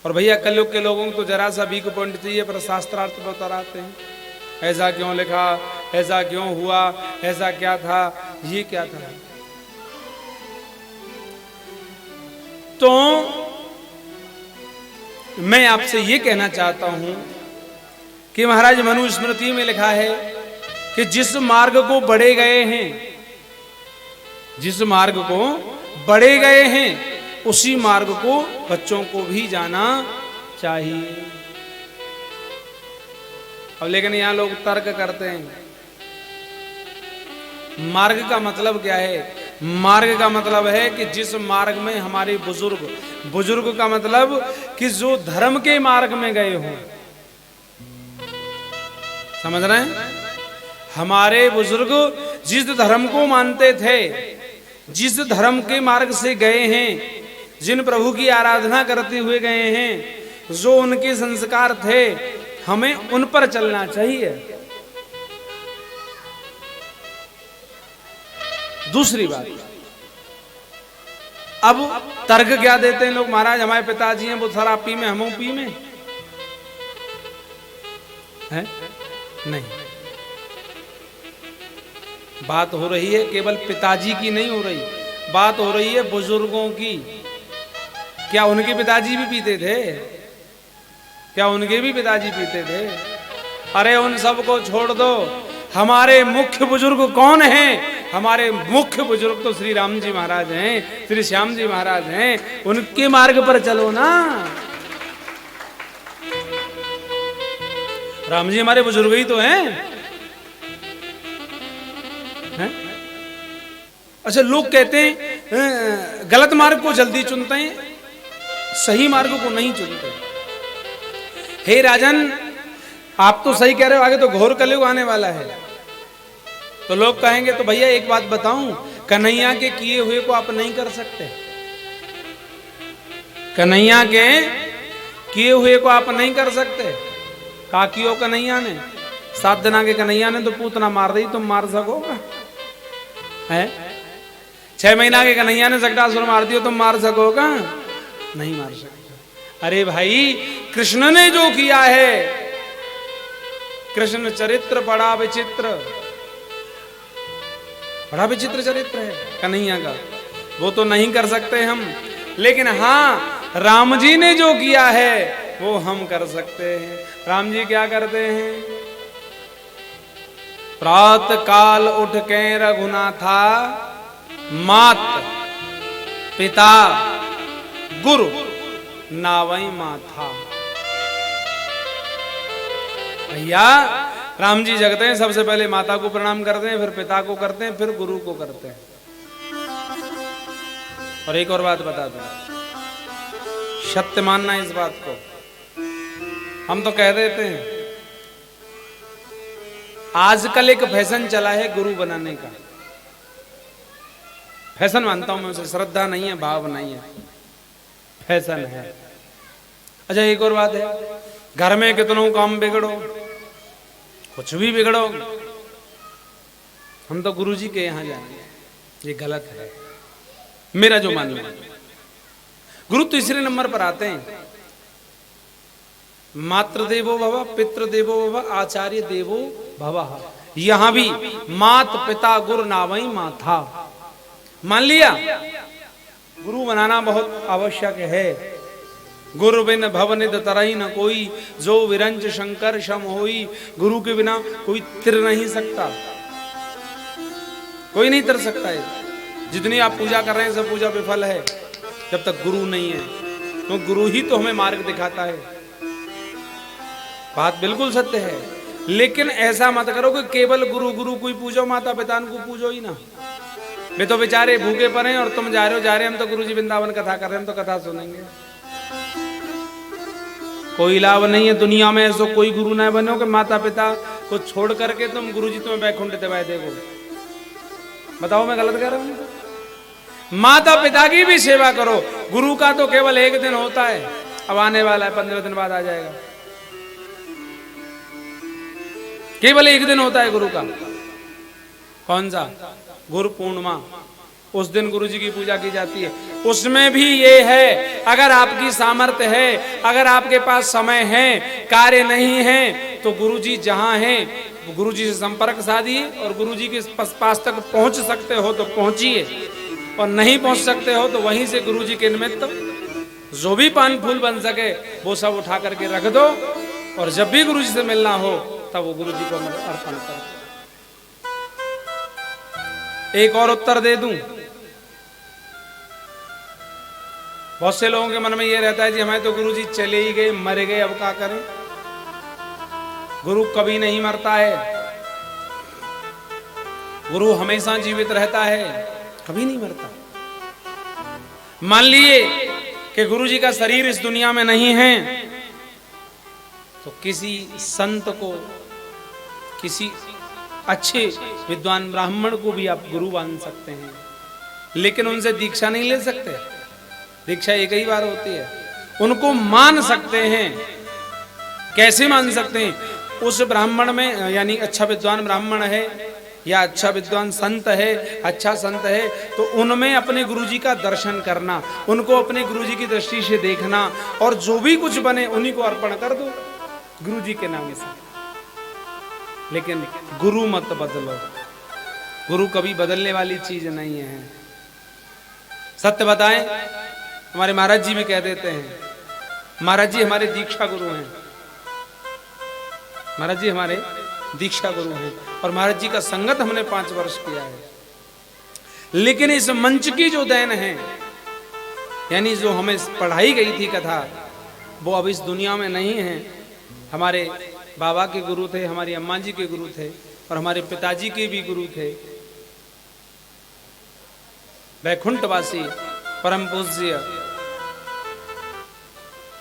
Speaker 3: और भैया कलयुग के लोगों को तो जरा सा वीक पॉइंट चाहिए, पर शास्त्रार्थ बताते हैं, ऐसा क्यों लिखा, ऐसा क्यों हुआ, ऐसा क्या था, ये क्या था। तो मैं आपसे ये कहना चाहता हूं कि महाराज मनुस्मृति में लिखा है कि जिस मार्ग को बढ़े गए हैं, जिस मार्ग को बढ़े गए हैं, उसी मार्ग को बच्चों को भी जाना चाहिए। अब लेकिन यहां लोग तर्क करते हैं, मार्ग का मतलब क्या है? मार्ग का मतलब है कि जिस मार्ग में हमारे बुजुर्ग, बुजुर्ग का मतलब कि जो धर्म के मार्ग में गए हों, समझ रहे हैं? हमारे बुजुर्ग जिस धर्म को मानते थे, जिस धर्म के मार्ग से गए हैं, जिन प्रभु की आराधना करते हुए गए हैं, जो उनके संस्कार थे, हमें उन पर चलना चाहिए। दूसरी बात, अब तर्क क्या देते हैं लोग, महाराज हमारे पिताजी हैं वो शराब पी में, हम पी में है? नहीं, बात हो रही है केवल पिताजी की नहीं हो रही, बात हो रही है बुजुर्गों की। क्या उनके पिताजी भी पीते थे? क्या उनके भी पिताजी पीते थे? अरे उन सब को छोड़ दो, हमारे मुख्य बुजुर्ग कौन हैं? हमारे मुख्य बुजुर्ग तो श्री राम जी महाराज हैं, श्री श्याम जी महाराज हैं, उनके मार्ग पर चलो ना। राम जी हमारे बुजुर्ग ही तो हैं, हैं? अच्छा, लोग कहते हैं गलत मार्ग को जल्दी चुनते हैं, सही मार्ग को नहीं चुनते। हे राजन, आप तो सही कह रहे हो, आगे तो घोर कलयुग आने वाला है। तो लोग कहेंगे तो भैया एक बात बताऊं, कन्हैया के किए हुए को आप नहीं कर सकते। कन्हैया के किए हुए को आप नहीं कर सकते। का कियो कन्हैया ने? 7 दिना के कन्हैया ने तो पूतना मार दी, तुम मार सकोगे? है 6 महीना के कन्हैया ने जटासुर मार दियो, तुम मार सकोगे? नहीं मार सकते। अरे भाई, कृष्ण ने जो किया है, कृष्ण चरित्र बड़ा विचित्र, बड़ा विचित्र चरित्र है कन्हैया का, वो तो नहीं कर सकते हम। लेकिन हाँ, राम जी ने जो किया है वो हम कर सकते हैं। राम जी क्या करते हैं? प्रातः काल उठ के रघुनाथा, मात पिता गुरु नावई माथा। भैया राम जी जगते हैं, सबसे पहले माता को प्रणाम करते हैं, फिर पिता को करते हैं, फिर गुरु को करते हैं। और एक और बात बता दूं, सत्य मानना इस बात को। हम तो कह देते हैं, आजकल एक फैशन चला है गुरु बनाने का। फैशन मानता हूं मैं उसे, श्रद्धा नहीं है, भाव नहीं है, फैशन है। अच्छा एक और बात है, घर में कितनों काम बिगड़ो, कुछ भी बिगड़ो, हम तो गुरुजी के यहाँ जाएंगे, ये गलत है मेरा जो मानना है। गुरु तीसरे नंबर पर आते हैं। मातृदेवो भव, पितृदेवो भव, आचार्य देवो भव। यहां भी मात पिता गुरु नावई माथा। मान लिया गुरु बनाना बहुत आवश्यक है। गुरु बिन भवनिध तरई न कोई, जो विरंच शंकर शम होई। गुरु के बिना कोई तिर नहीं सकता, कोई नहीं तर सकता है। जितनी आप पूजा कर रहे हैं सब पूजा विफल है जब तक गुरु नहीं है, तो गुरु ही तो हमें मार्ग दिखाता है। बात बिल्कुल सत्य है, लेकिन ऐसा मत करो कि केवल गुरु गुरु कोई पूजो, माता पिता को पूजो ही ना। वे तो बेचारे भूखे पड़े और तुम जा रहे हो, हम तो गुरुजी वृंदावन कथा कर रहे हैं, हम तो कथा सुनेंगे। कोई लाभ नहीं है दुनिया में, ऐसा कोई गुरु ना बनो कि माता पिता को छोड़ करके तुम गुरुजी तुम्हें वैकुंठ दिवाए देगो। बताओ मैं गलत कह रहा हूं? माता पिता की भी सेवा करो। गुरु का तो केवल एक दिन होता है, अब आने वाला है, 15 दिन बाद आ जाएगा। केवल एक दिन होता है गुरु का। कौन सा? गुरु पूर्णिमा। उस दिन गुरु जी की पूजा की जाती है। उसमें भी ये है, अगर आपकी सामर्थ्य है, अगर आपके पास समय है, कार्य नहीं है, तो गुरु जी जहां हैं गुरु जी से संपर्क साधिए और गुरु जी के पास तक पहुंच सकते हो तो पहुंचिए, और नहीं पहुंच सकते हो तो वहीं से गुरु जी के निमित्त जो भी पान फूल बन सके वो सब उठा करके रख दो, और जब भी गुरु जी से मिलना हो तब वो गुरु जी को अर्पण करो। एक और उत्तर दे दूं, बहुत से लोगों के मन में ये रहता है जी हमें तो गुरु जी चले ही गए, मर गए, अब क्या करें। गुरु कभी नहीं मरता है, गुरु हमेशा जीवित रहता है, कभी नहीं मरता। मान लिए कि गुरु जी का शरीर इस दुनिया में नहीं है, तो किसी संत को, किसी अच्छे विद्वान ब्राह्मण को भी आप गुरु मान सकते हैं, लेकिन उनसे दीक्षा नहीं ले सकते। दीक्षा एक ही बार होती है। उनको मान सकते हैं। कैसे मान सकते हैं? उस ब्राह्मण में, यानी अच्छा विद्वान ब्राह्मण है या अच्छा विद्वान संत है, अच्छा संत है, तो उनमें अपने गुरुजी का दर्शन करना, उनको अपने गुरुजी की दृष्टि से देखना, और जो भी कुछ बने उन्हीं को अर्पण कर दो गुरुजी के नाम से। लेकिन गुरु मत बदलो। गुरु कभी बदलने वाली चीज नहीं है। सत्य बताएं, हमारे महाराज जी भी कह देते हैं, महाराज जी हमारे दीक्षा गुरु हैं, महाराज जी हमारे दीक्षा गुरु हैं, और महाराज जी का संगत हमने 5 वर्ष किया है। लेकिन इस मंच की जो देन है, यानी जो हमें पढ़ाई गई थी कथा, वो अब इस दुनिया में नहीं है। हमारे बाबा के गुरु थे, हमारी अम्मा जी के गुरु थे, और हमारे पिताजी के भी गुरु थे, वैकुंठवासी परम पूज्य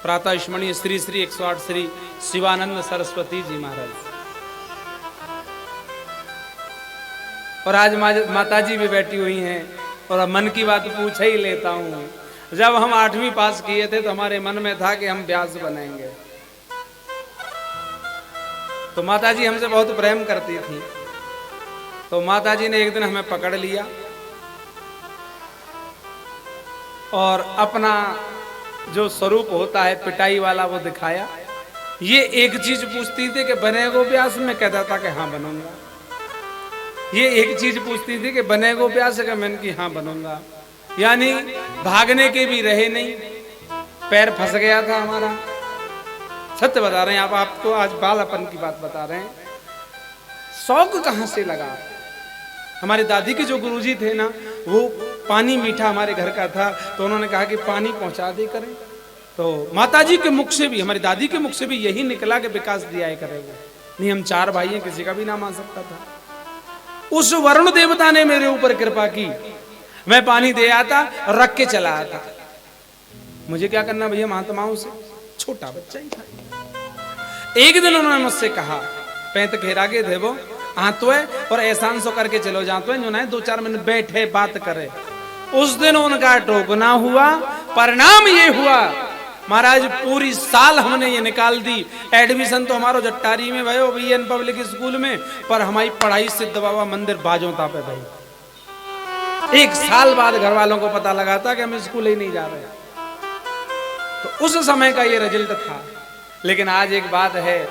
Speaker 3: प्रातः स्मरणीय श्री श्री 108 श्री शिवानंद सरस्वती जी महाराज। और आज माता जी भी बैठी हुई हैं, और मन की बात पूछ ही लेता हूं। जब हम 8वीं पास किए थे तो हमारे मन में था कि हम व्यास बनेंगे। तो माता जी हमसे बहुत प्रेम करती थी, तो माता जी ने एक दिन हमें पकड़ लिया और अपना जो स्वरूप होता है पिटाई वाला वो दिखाया। ये एक चीज पूछती थी कि बनेगो व्यास, में कहता था कि हाँ बनूंगा। ये एक चीज पूछती थी कि बनेगो व्यास, का मैंने कि हाँ बनूंगा। यानी भागने के भी रहे नहीं, पैर फंस गया था हमारा। सत्य बता रहे हैं, आप आपको आज बालपन की बात बता रहे हैं। शौक कहां से लगा? हमारी दादी के जो गुरुजी थे ना, वो पानी मीठा हमारे घर का था, तो उन्होंने कहा कि पानी पहुंचा दे करें। तो माताजी के मुख से भी, हमारी दादी के मुख से भी यही निकला कि विकास दिया करेगा। नहीं, हम 4 भाई हैं, किसी का भी नाम आ सकता था। उस वरुण देवता ने मेरे ऊपर कृपा की, मैं पानी दे आता, रख के चला आता। मुझे क्या करना भैया महात्माओं से, छोटा बच्चा ही था। एक दिन उन्होंने मुझसे कहा, पैंत घेरा के थे वो, आतो है और एहसान सो करके चलो जातो है, जो ना 2-4 मिनट बैठे बात करे। उस दिन उनका टोकना हुआ, परिणाम ये हुआ महाराज पूरी साल हमने ये निकाल दी। एडमिशन तो हमारो जट्टारी में भयो बीएन पब्लिक स्कूल में, पर हमारी पढ़ाई सिद्ध बाबा मंदिर बाजोता पे भाई। एक साल बाद घर वालों को पता लगा था कि हम स्कूल ही नहीं जा रहे। तो उस समय का ये रिजल्ट था। लेकिन आज एक बात है,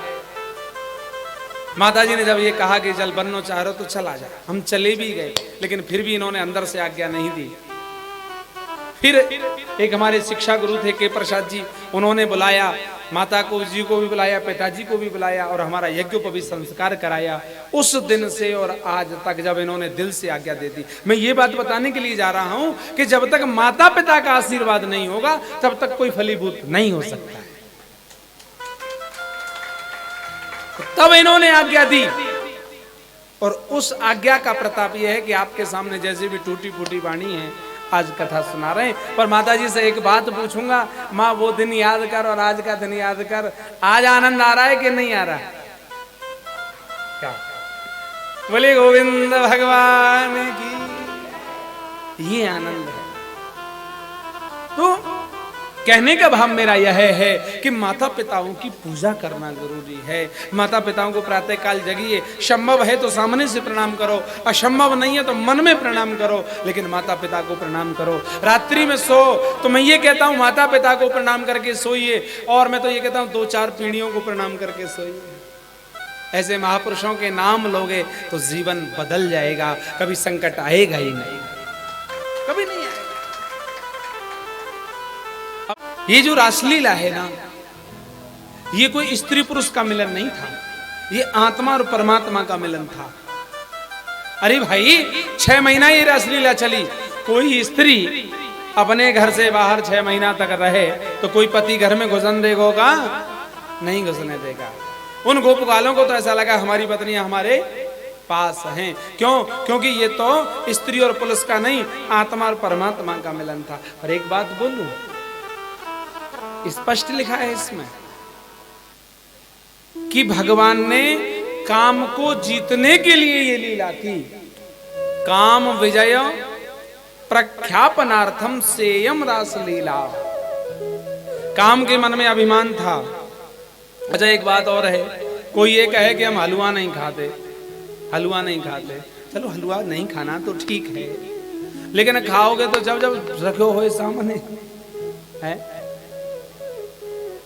Speaker 3: माताजी ने जब ये कहा कि चल बनना चाह रहे हो तो चला जा, हम चले भी गए, लेकिन फिर भी इन्होंने अंदर से आज्ञा नहीं दी। फिर एक हमारे शिक्षा गुरु थे के प्रसाद जी, उन्होंने बुलाया, माता को जी को भी बुलाया, पिताजी को भी बुलाया और हमारा यज्ञोपवीत संस्कार कराया। उस दिन से और आज तक जब इन्होंने दिल से आज्ञा दे दी, मैं ये बात बताने के लिए जा रहा हूं कि जब तक माता पिता का आशीर्वाद नहीं होगा तब तक कोई फलीभूत नहीं हो सकता है। तब इन्होंने आज्ञा दी और उस आज्ञा का प्रताप यह है कि आपके सामने जैसे भी टूटी फूटी वाणी है आज कथा सुना रहे हैं। पर माताजी से एक बात पूछूंगा, माँ वो दिन याद कर और आज का दिन याद कर, आज आनंद आ रहा है कि नहीं आ रहा है? क्या बोले गोविंद भगवान की, ये आनंद है। तो कहने का भाव मेरा यह है कि माता पिताओं की पूजा करना जरूरी है। माता पिताओं को प्रातः काल जगिए, संभव है तो सामने से प्रणाम करो, असंभव नहीं है तो मन में प्रणाम करो, लेकिन माता पिता को प्रणाम करो। रात्रि में सो तो मैं ये कहता हूँ माता पिता को प्रणाम करके सोइए, और मैं तो ये कहता हूँ 2-4 पीढ़ियों को प्रणाम करके सोइए। ऐसे महापुरुषों के नाम लोगे तो जीवन बदल जाएगा, कभी संकट आएगा ही नहीं, कभी नहीं आएगा। ये जो रासलीला है ना, ये कोई स्त्री पुरुष का मिलन नहीं था, ये आत्मा और परमात्मा का मिलन था। अरे भाई 6 महीना ये रासलीला चली, कोई स्त्री अपने घर से बाहर 6 महीना तक रहे तो कोई पति घर में घुसन देगा? नहीं घुसने देगा। उन गोपकालों को तो ऐसा लगा हमारी पत्नियां हमारे पास हैं। क्यों? क्योंकि ये तो स्त्री और पुरुष का नहीं, आत्मा और परमात्मा का मिलन था। और एक बात बोलूं, स्पष्ट लिखा है इसमें कि भगवान ने काम को जीतने के लिए ये लीला की। काम विजय प्रख्यापनार्थम सेयम रास लीला। काम के मन में अभिमान था। अच्छा एक बात और है, कोई ये कहे कि हम हलवा नहीं खाते, हलवा नहीं खाते, चलो हलवा नहीं खाना तो ठीक है, लेकिन खाओगे तो जब जब रखो हो सामने है।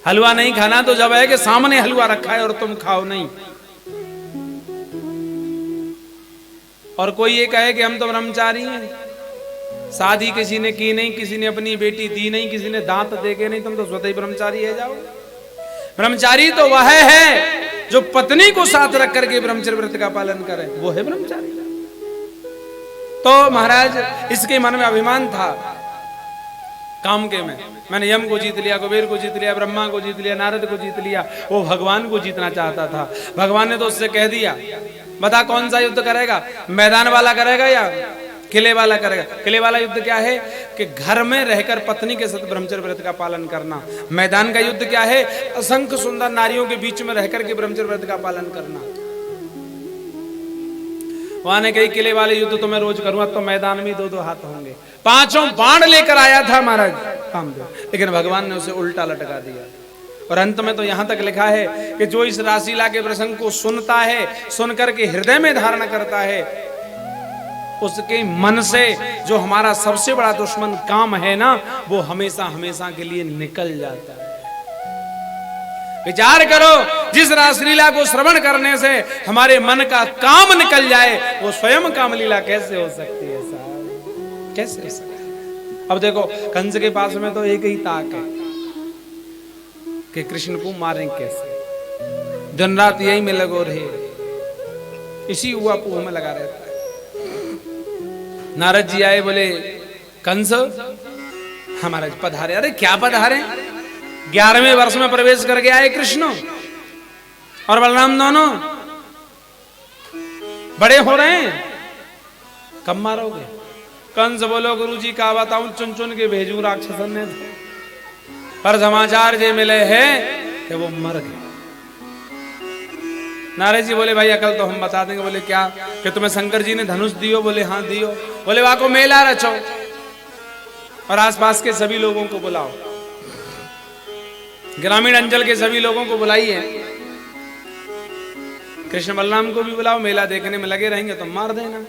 Speaker 3: हलवा नहीं खाना तो जब है कि सामने हलवा रखा है और तुम खाओ नहीं। और कोई ये कहे कि हम तो ब्रह्मचारी हैं, शादी किसी ने की नहीं, किसी ने अपनी बेटी दी नहीं, किसी ने दांत देके नहीं, तुम तो स्वतः ही ब्रह्मचारी है जाओ। ब्रह्मचारी तो वह है जो पत्नी को साथ रख करके ब्रह्मचर्य व्रत का पालन करे, वो है ब्रह्मचारी। तो महाराज इसके मन में अभिमान था काम के में, मैंने यम को जीत लिया, कुबेर को जीत लिया, ब्रह्मा को जीत लिया, नारद को जीत लिया। वो भगवान को जीतना चाहता था। भगवान ने तो उससे कह दिया, बता कौन सा युद्ध करेगा, मैदान वाला करेगा या किले वाला करेगा? किले वाला युद्ध क्या है कि घर में रहकर पत्नी के साथ ब्रह्मचर्य व्रत का पालन करना। मैदान का युद्ध क्या है? असंख्य सुंदर नारियों के बीच में रहकर के ब्रह्मचर्य व्रत का पालन करना। वहां ने कही किले वाले युद्ध तो मैं रोज करूंगा, तो मैदान में 2-2 हाथ होंगे। 5 बाण लेकर आया था महाराज कामदेव, लेकिन भगवान ने उसे उल्टा लटका दिया। और अंत में तो यहां तक लिखा है कि जो इस रासलीला के प्रसंग को सुनता है, सुनकर के हृदय में धारण करता है, उसके मन से जो हमारा सबसे बड़ा दुश्मन काम है ना, वो हमेशा हमेशा के लिए निकल जाता है। विचार करो, जिस रासलीला को श्रवण करने से हमारे मन का काम निकल जाए, वो स्वयं कामलीला कैसे हो सकती है साहब? कैसे हो सकती है? अब देखो कंस के पास में तो एक ही ताक है कि कृष्ण को मारें कैसे। दिन रात यही में लगो रहे, इसी हुआ पूह में लगा रहता है। नारद जी आए, बोले कंस हमारा पधारे। अरे क्या पधारे, 11वें वर्ष में प्रवेश करके आए कृष्ण और बलराम दोनों बड़े हो रहे हैं, कब मारोगे? कंस बोलो गुरुजी का बताऊं, चुन चुन के भेजूं राक्षसन ने, पर समाचार जे मिले हैं कि वो मर गए। नारद जी बोले भाई अकल तो हम बता देंगे। बोले क्या? कि तुम्हें शंकर जी ने धनुष दियो? बोले हाँ दियो। बोले वहां को मेला रचो और आसपास के सभी लोगों को बुलाओ, ग्रामीण अंचल के सभी लोगों को बुलाइए, कृष्ण बलराम को भी बुलाओ, मेला देखने में लगे रहेंगे तो मार देना।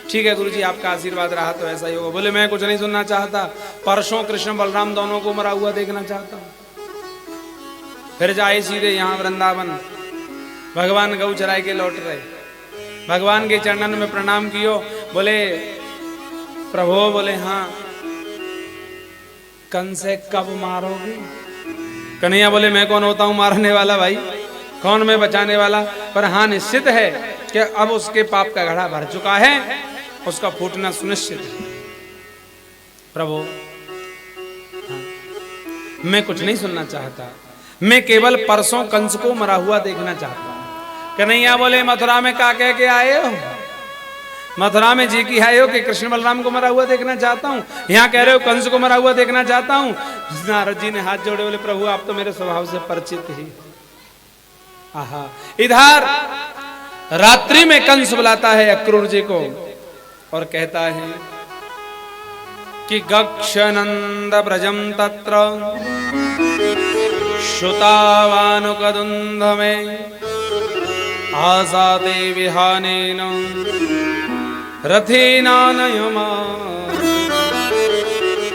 Speaker 3: ठीक है गुरुजी, आपका आशीर्वाद रहा तो ऐसा ही होगा। बोले मैं कुछ नहीं सुनना चाहता, परसों कृष्ण बलराम दोनों को मरा हुआ देखना चाहता हूं। फिर जाए सीधे यहाँ वृंदावन, भगवान गौ चराय के लौट रहे, भगवान के चरणन में प्रणाम कियो। बोले प्रभु, बोले हाँ, कंस से कब मारोगे? कन्हैया बोले मैं कौन होता हूं मारने वाला भाई, कौन मैं बचाने वाला? पर हाँ निश्चित है कि अब उसके पाप का घड़ा भर चुका है, उसका फूटना सुनिश्चित है। प्रभु हाँ, मैं कुछ नहीं सुनना चाहता, मैं केवल परसों कंस को मरा हुआ देखना चाहता हूं। कन्हैया बोले मथुरा में क्या कह के आए हो? मथुरा में जी की आए हो कि कृष्ण बलराम को मरा हुआ देखना चाहता हूं, यहाँ कह रहे हो कंस को मरा हुआ देखना चाहता हूं। नारद जी ने हाथ जोड़े, बोले प्रभु आप तो मेरे स्वभाव से परिचित ही। आहा, इधर रात्रि में कंस बुलाता है अक्रूर जी को और कहता है कि गक्षनंद ब्रजम तत्र श्रुतावानुकदुंध में आसाते विहानेन रथेनानयमा।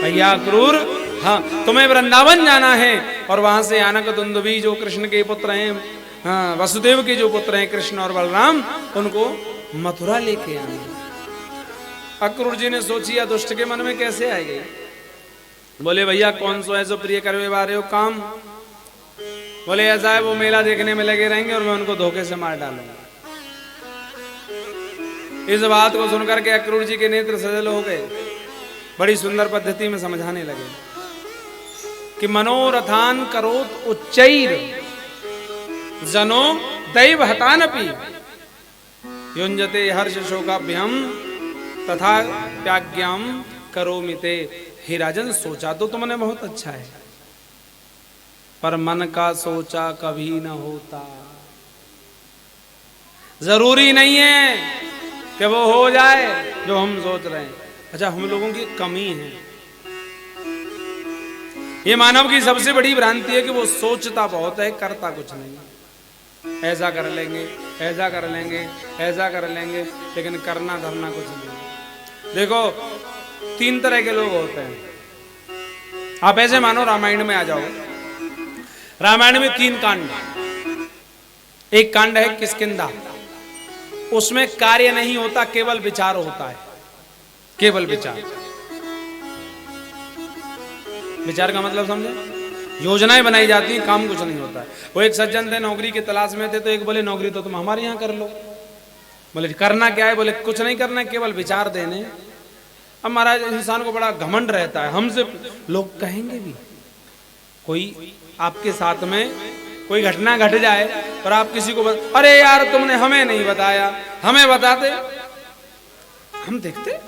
Speaker 3: भैया अक्रूर, हाँ तुम्हें वृंदावन जाना है और वहां से आनक दुंदुभी जो कृष्ण के पुत्र हैं, हाँ वसुदेव के जो पुत्र हैं कृष्ण और बलराम, उनको मथुरा लेके आए। अक्रूर जी ने सोची दुष्ट के मन में कैसे आ गई। बोले भैया कौन सो है जो प्रिय करवे वारे हो काम? बोले ऐसा है वो मेला देखने में लगे रहेंगे और मैं उनको धोखे से मार डालूंगा। इस बात को सुनकर के अक्रूर जी के नेत्र सजल हो गए, बड़ी सुंदर पद्धति में समझाने लगे कि मनोरथान करोत उच्चैर जनो दैव हतानपि युंजते हर्ष शोकाभ्यम तथा त्याज्ञाम करोमिते। हे राजन, सोचा तो तुमने बहुत अच्छा है, पर मन का सोचा कभी न होता। जरूरी नहीं है कि वो हो जाए जो हम सोच रहे हैं। अच्छा, हम लोगों की कमी है, ये मानव की सबसे बड़ी भ्रांति है कि वो सोचता बहुत है, करता कुछ नहीं। ऐसा कर लेंगे, ऐसा कर लेंगे, ऐसा कर लेंगे, लेकिन करना धरना कुछ नहीं। देखो, तीन तरह के लोग होते हैं। आप ऐसे मानो रामायण में आ जाओ, रामायण में 3 कांड। एक कांड है किष्किंधा, उसमें कार्य नहीं होता, केवल विचार होता है, केवल विचार। विचार का मतलब समझे? योजनाएं बनाई जाती हैं, काम कुछ नहीं होता है। वो एक सज्जन थे, नौकरी की तलाश में थे, तो एक बोले नौकरी तो तुम हमारे यहाँ कर लो। बोले करना क्या है? बोले कुछ नहीं करना, केवल विचार देने। अब महाराज इंसान को बड़ा घमंड रहता है, हमसे लोग कहेंगे भी। कोई आपके साथ में कोई घटना घट जाए और आप किसी को अरे यार तुमने हमें नहीं बताया, हमें बताते हम देखते।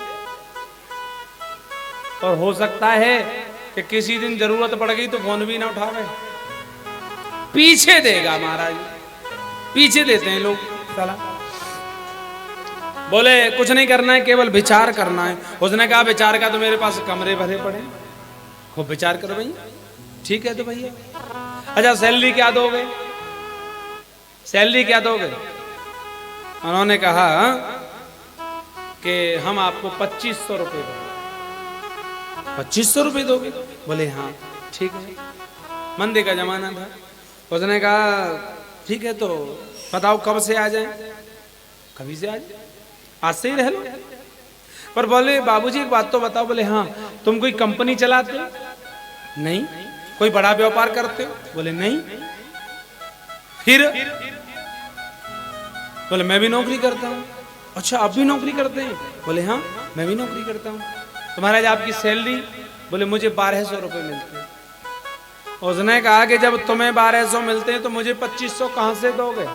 Speaker 3: और हो सकता है कि किसी दिन जरूरत पड़ गई तो फोन भी ना उठावे, पीछे देगा महाराज, पीछे देते हैं लोग साला। बोले कुछ नहीं करना है, केवल विचार करना है। उसने कहा विचार का तो मेरे पास कमरे भरे पड़े, खूब विचार करो भैया। ठीक है तो भैया, अच्छा सैलरी क्या दोगे? सैलरी क्या दोगे? उन्होंने कहा कि हम आपको 2500 रुपए दोगे। 2500 रुपए दोगे? बोले हाँ ठीक है। मंदी का जमाना था। उसने कहा ठीक है तो बताओ कब से आ जाए? कभी से आ जाए, आज से ही रह लो। पर बोले बाबूजी एक बात तो बताओ। बोले हाँ। तुम कोई कंपनी चलाते हो? नहीं। कोई बड़ा व्यापार करते हो? बोले नहीं। फिर? बोले मैं भी नौकरी करता हूँ। अच्छा आप भी नौकरी करते हैं? बोले हाँ मैं भी नौकरी करता हूँ। तो महाराज आपकी सैलरी? बोले मुझे 1200 रुपए मिलते हैं। उसने कहा कि जब तुम्हें 1200 मिलते हैं तो मुझे 2500 कहां से दोगे?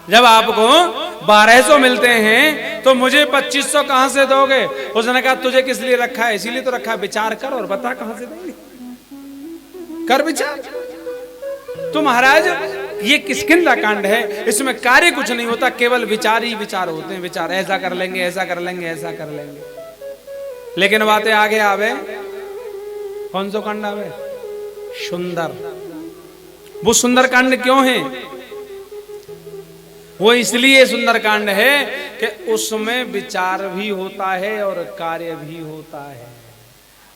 Speaker 3: जब आपको 1200 मिलते हैं तो मुझे 2500 कहां से दोगे? उसने कहा तुझे किस लिए रखा है? इसीलिए तो रखा है, विचार कर और बता कहां से देंगे। कर विचार। तो महाराज ये किष्किंधा कांड है, इसमें कार्य कुछ नहीं होता, केवल विचार ही विचार होते हैं। विचार ऐसा कर लेंगे, ऐसा कर लेंगे, ऐसा कर लेंगे। लेकिन बातें आगे आवे, कौन सो कांड आवे? सुंदर। वो सुंदरकांड क्यों है? वो इसलिए सुंदरकांड है कि उसमें विचार भी होता है और कार्य भी होता है।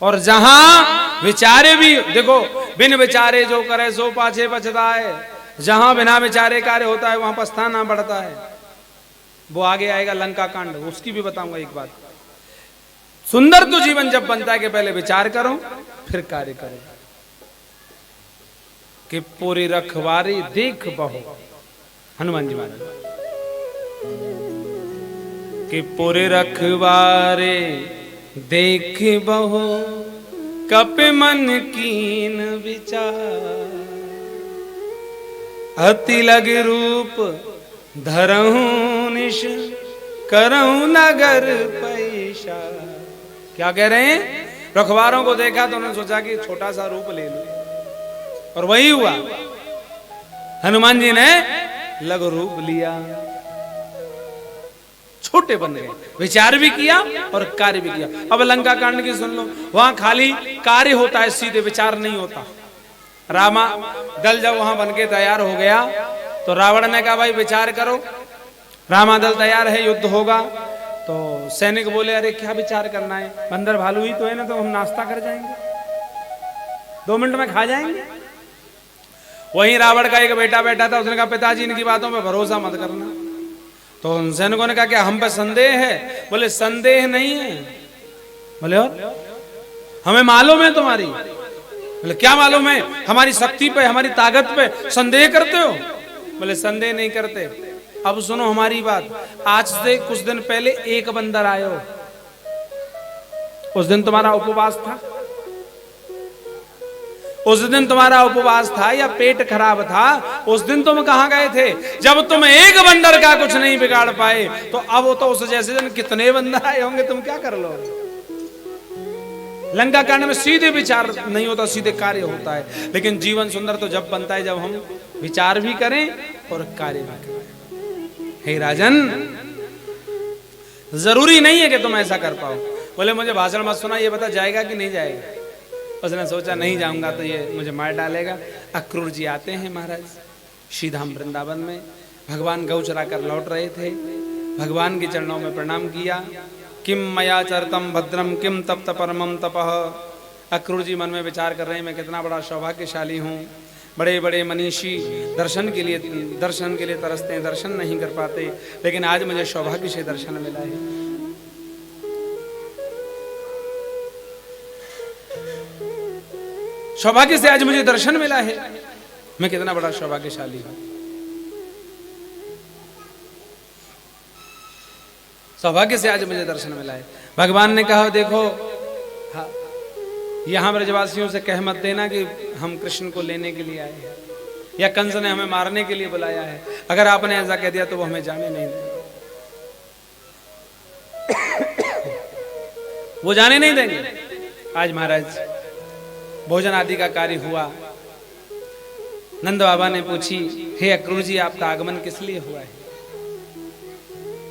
Speaker 3: और जहां विचारे भी, देखो बिन विचारे जो करे सो पाछे पछताए, जहां बिना विचारे कार्य होता है वहां पछताना पड़ता है। वो आगे आएगा लंका कांड, उसकी भी बताऊंगा एक बात। सुंदर तो जीवन जब बनता है कि पहले विचार करो फिर कार्य करो। कि पूरी रखवारी देख बहो, हनुमान जी महाराज कि पूरे रखवारे देख बहो, कप मन कीन विचार, अति लग रूप धरहूं निश, करहूं नगर पैसा। क्या कह रहे हैं? रखवारों को देखा तो उन्होंने सोचा कि छोटा सा रूप ले लो, और वही हुआ। हनुमान जी ने लघु रूप लिया, छोटे बन गए, विचार भी किया और कार्य भी किया। अब लंका कांड की सुन लो, वहां खाली कार्य होता है, सीधे विचार नहीं होता। रामा दल जब वहां बनके तैयार हो गया तो रावण ने कहा भाई विचार करो। रामा दल तैयार है, युद्ध होगा। तो सैनिक बोले अरे क्या विचार करना है, बंदर भालू ही तो है ना, तो हम नाश्ता कर जाएंगे, 2 मिनट में खा जाएंगे। वहीं रावण का एक बेटा बैठा था, उसने कहा पिताजी इनकी बातों पे भरोसा मत करना। तो उन सैनिकों ने कहा कि हम पे संदेह है। बोले संदेह नहीं है। बोले और हमें मालूम है तुम्हारी। बोले क्या मालूम है? हमारी शक्ति पे, हमारी ताकत पे संदेह करते हो? बोले संदेह नहीं करते। अब सुनो हमारी बात, आज से कुछ दिन पहले एक बंदर आयो, उस दिन तुम्हारा उपवास था, उस दिन तुम्हारा उपवास था या पेट खराब था, उस दिन तुम कहां गए थे? जब तुम एक बंदर का कुछ नहीं बिगाड़ पाए, तो अब तो उस जैसे दिन कितने बंदर आए होंगे, तुम क्या कर लो? लंका कांड में सीधे विचार नहीं होता, सीधे कार्य होता है। लेकिन जीवन सुंदर तो जब बनता है जब हम विचार भी करें और कार्य भी करें। हे राजन, जरूरी नहीं है कि तुम ऐसा कर पाओ। बोले मुझे भाषण मत सुना, ये बता जाएगा कि नहीं जाएगा? उसने सोचा नहीं जाऊंगा तो ये मुझे मार डालेगा। अक्रूर जी आते हैं महाराज श्रीधाम वृंदावन में। भगवान गौ चरा कर लौट रहे थे, भगवान के चरणों में प्रणाम किया। किम मया चरतम भद्रम किम तप्त परमम तपः। अक्रूर जी मन में विचार कर रहे हैं मैं कितना बड़ा सौभाग्यशाली हूँ। बड़े बड़े मनीषी दर्शन के लिए तरसते हैं, दर्शन नहीं कर पाते, लेकिन आज मुझे सौभाग्य से दर्शन मिला है। सौभाग्य से आज मुझे दर्शन मिला है, मैं कितना बड़ा सौभाग्यशाली हूं। सौभाग्य से आज मुझे दर्शन मिला है। भगवान ने कहा देखो, हाँ, यहां ब्रजवासियों से कह मत देना कि हम कृष्ण को लेने के लिए आए हैं या कंस ने हमें मारने के लिए बुलाया है। अगर आपने ऐसा कह दिया तो वो हमें जाने नहीं देंगे, वो जाने नहीं देंगे। आज महाराज भोजन आदि का कार्य हुआ। नंद बाबा ने पूछी, हे अक्रूर जी आपका आगमन किस लिए हुआ है?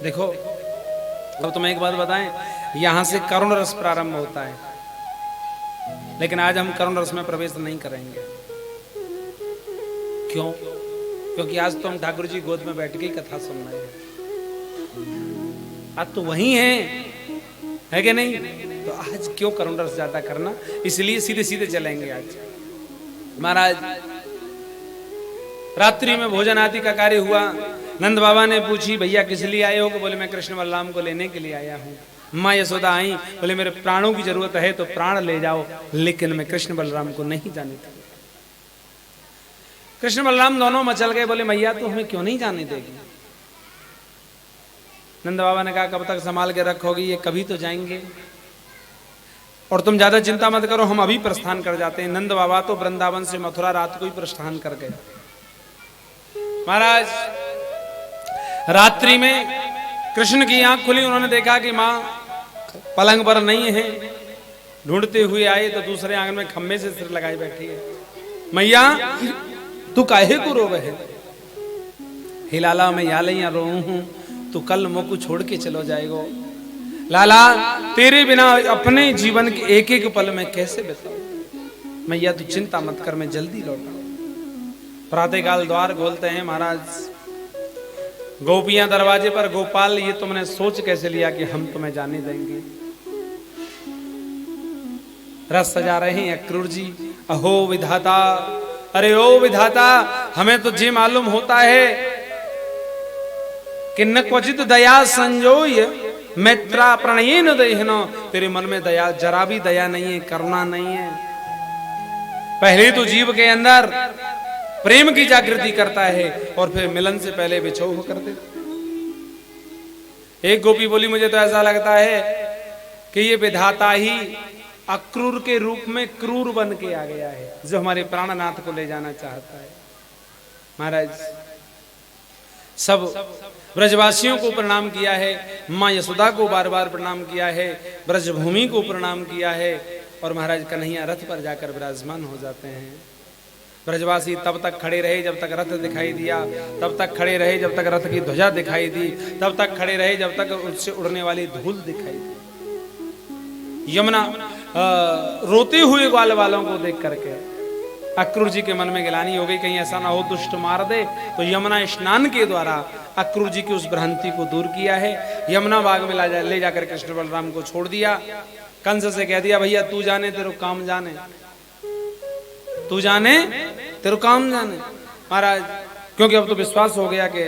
Speaker 3: देखो अब तुम्हें एक बात बताएं, यहां से करुण रस प्रारंभ होता है, लेकिन आज हम करुण रस में प्रवेश नहीं करेंगे। क्यों? क्योंकि आज तो हम ठाकुर जी गोद में बैठ के ही कथा सुन रहे हैं। आज तो वही है कि नहीं? तो आज क्यों करुण रस ज्यादा करना, इसलिए सीधे सीधे चलेंगे। आज महाराज रात्रि में भोजन आदि का कार्य हुआ। नंद बाबा ने पूछी भैया किस लिए आए हो? बोले मैं कृष्ण बलराम को लेने के लिए आया हूँ। माँ यशोदा आई, बोले मेरे प्राणों की जरूरत है तो प्राण ले जाओ, लेकिन मैं कृष्ण बलराम को नहीं जाने दूंगा। कृष्ण बलराम दोनों मचल गए, बोले मैया तू हमें क्यों नहीं जाने देगी? नंद बाबा ने कहा कब तक संभाल के रखोगी, ये कभी तो जाएंगे, और तुम ज्यादा चिंता मत करो, हम अभी प्रस्थान कर जाते हैं। नंद बाबा तो वृंदावन से मथुरा रात को ही प्रस्थान कर गए। महाराज रात्रि में कृष्ण की आंख खुली, उन्होंने देखा कि माँ पलंग पर नहीं है। ढूंढते हुए आए तो दूसरे आंगन में खम्भे से सिर लगाई बैठी है। मैया तू काहे को रोवे है? हिलाला मैं यालैया रो हूं, तू कल मुख छोड़ के चलो जाएगो। लाला तेरे बिना अपने जीवन के एक एक पल में कैसे बिताऊं? मैया तू चिंता मत कर, मैं जल्दी लौटा। प्रातःकाल द्वार खोलते हैं महाराज, गोपियां दरवाजे पर, गोपाल ये तुमने सोच कैसे लिया कि हम तुम्हें जाने देंगे? रस सजा रहे हैं अक्रूर जी। अहो विधाता, अरे ओ विधाता, हमें तो जी मालूम होता है कि न क्वचित दया संजोय मैत्रा प्रणयेन देहिनो, तेरे मन में दया, जरा भी दया नहीं है, करुणा नहीं है। पहले तो जीव के अंदर प्रेम की जागृति करता है और फिर मिलन से पहले विछोह कर देता। एक गोपी बोली, मुझे तो ऐसा लगता है कि ये विधाता ही अक्रूर के रूप में क्रूर बन के आ गया है, जो हमारे प्राणनाथ को ले जाना चाहता है। महाराज सब ब्रजवासियों को प्रणाम किया है, माँ यशोदा को बार बार प्रणाम किया है, ब्रजभूमि को प्रणाम किया है, और महाराज कन्हैया रथ पर जाकर विराजमान हो जाते हैं। ब्रजवासी तब तक खड़े रहे जब तक रथ दिखाई दिया, तब तक खड़े रहे जब तक रथ की ध्वजा दिखाई दी, तब तक खड़े रहे जब तक उससे उड़ने वाली धूल दिखाई दी। यमुना रोते हुए ग्वाल वालों को देख करके अक्रूर जी के मन में गिलानी हो गई, कहीं ऐसा ना हो दुष्ट मार दे। तो यमुना स्नान के द्वारा अक्रूर जी की उस भ्रांति को दूर किया है। यमुना बाग में ले जाकर कृष्ण बलराम को छोड़ दिया। कंस से कह दिया, भैया तू जाने तेरे काम जाने, तू जाने तेरे काम जाने। महाराज क्योंकि अब तो विश्वास हो गया कि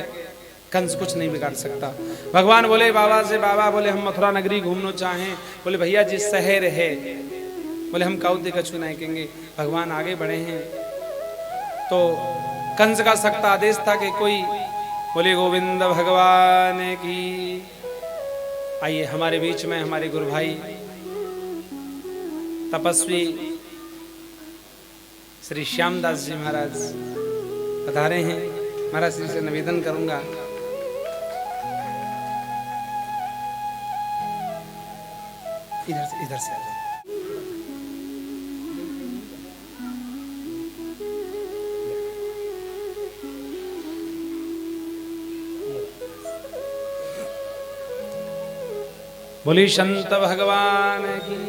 Speaker 3: कंस कुछ नहीं बिगाड़ सकता। भगवान बोले बाबा से, बाबा बोले हम मथुरा नगरी घूमना चाहें। बोले भैया जिस शहर है, बोले हम काउद्य कछु नहीं कहेंगे। भगवान आगे बढ़े हैं तो कंस का सख्त आदेश था कि कोई, बोले गोविंद भगवान की। आइए हमारे बीच में हमारे गुरु भाई तपस्वी श्री श्यामदास जी महाराज पधारे हैं। महाराज श्री से निवेदन करूंगा, इधर से आ जाओ। बोली संत भगवान की।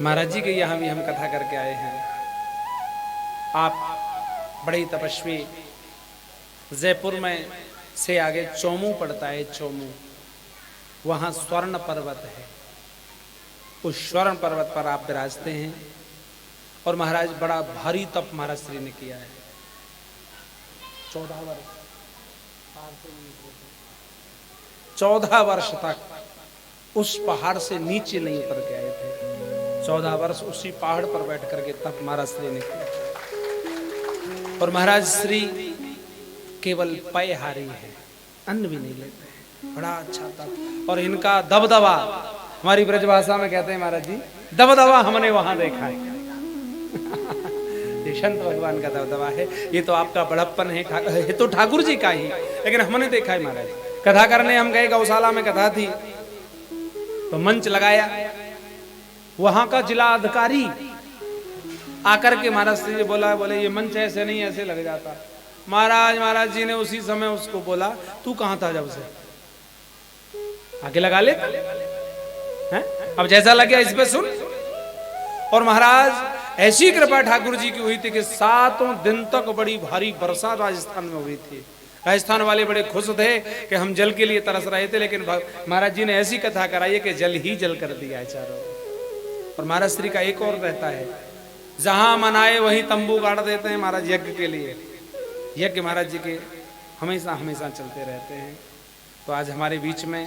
Speaker 3: महाराज जी के यहाँ भी हम कथा करके आए हैं। आप बड़े तपस्वी, जयपुर में से आगे चोमू पड़ता है, चोमू, वहां स्वर्ण पर्वत है। उस स्वर्ण पर्वत पर आप विराजते हैं और महाराज बड़ा भारी तप महाराज श्री ने किया है। 14 वर्ष तक उस पहाड़ से नीचे नहीं उतर के आए थे। 14 वर्ष उसी पहाड़ पर बैठ करके तप महाराज श्री ने किया। और महाराज श्री केवल पयहारी है, अन्न भी नहीं लेते हैं। बड़ा अच्छा तप। और इनका दबदबा, हमारी ब्रजभाषा में कहते हैं महाराज जी, दबदबा हमने वहां देखा है। ये संत भगवान का दबदबा है। ये तो आपका बड़प्पन है तो ठाकुर जी का ही, लेकिन हमने देखा है महाराज। कथा करने हम गए, गौशाला में कथा थी तो मंच लगाया, वहां का जिला अधिकारी आकर के महाराज जी बोला, बोले ये मंच ऐसे नहीं ऐसे लग जाता। महाराज जी ने उसी समय उसको बोला, तू कहां था जब से, आगे लगा ले हैं? अब जैसा लगे इस पे सुन। और महाराज ऐसी कृपा ठाकुर जी की हुई थी कि 7 दिन तक बड़ी भारी वर्षा राजस्थान में हुई थी। राजस्थान वाले बड़े खुश थे कि हम जल के लिए तरस रहे थे, लेकिन महाराज जी ने ऐसी कथा कराई है कि जल ही जल कर दिया है चारों। और महाराज श्री का एक और रहता है, जहां मनाए वहीं तंबू गाड़ देते हैं महाराज यज्ञ के लिए। यज्ञ महाराज जी के हमेशा हमेशा चलते रहते हैं। तो आज हमारे बीच में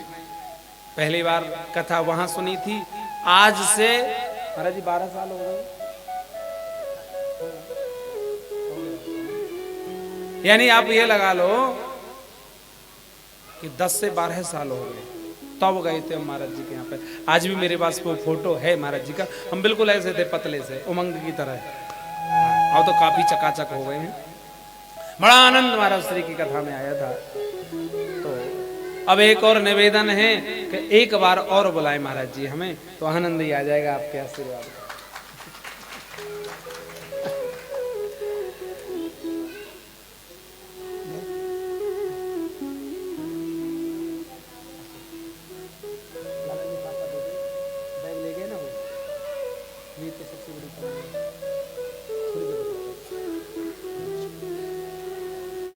Speaker 3: पहली बार कथा वहां सुनी थी। आज से महाराज जी 12 साल हो गए, यानी आप ये लगा लो कि 10 से 12 साल हो गए तब गए थे हम महाराज जी के यहाँ पे। आज भी मेरे पास कोई फोटो है महाराज जी का। हम बिल्कुल ऐसे थे, पतले से, उमंग की तरह। अब तो काफी चकाचक हो गए हैं। बड़ा आनंद महाराज श्री की कथा में आया था। तो अब एक और निवेदन है कि एक बार और बुलाए महाराज जी हमें, तो आनंद ही आ जाएगा आपके आशीर्वाद।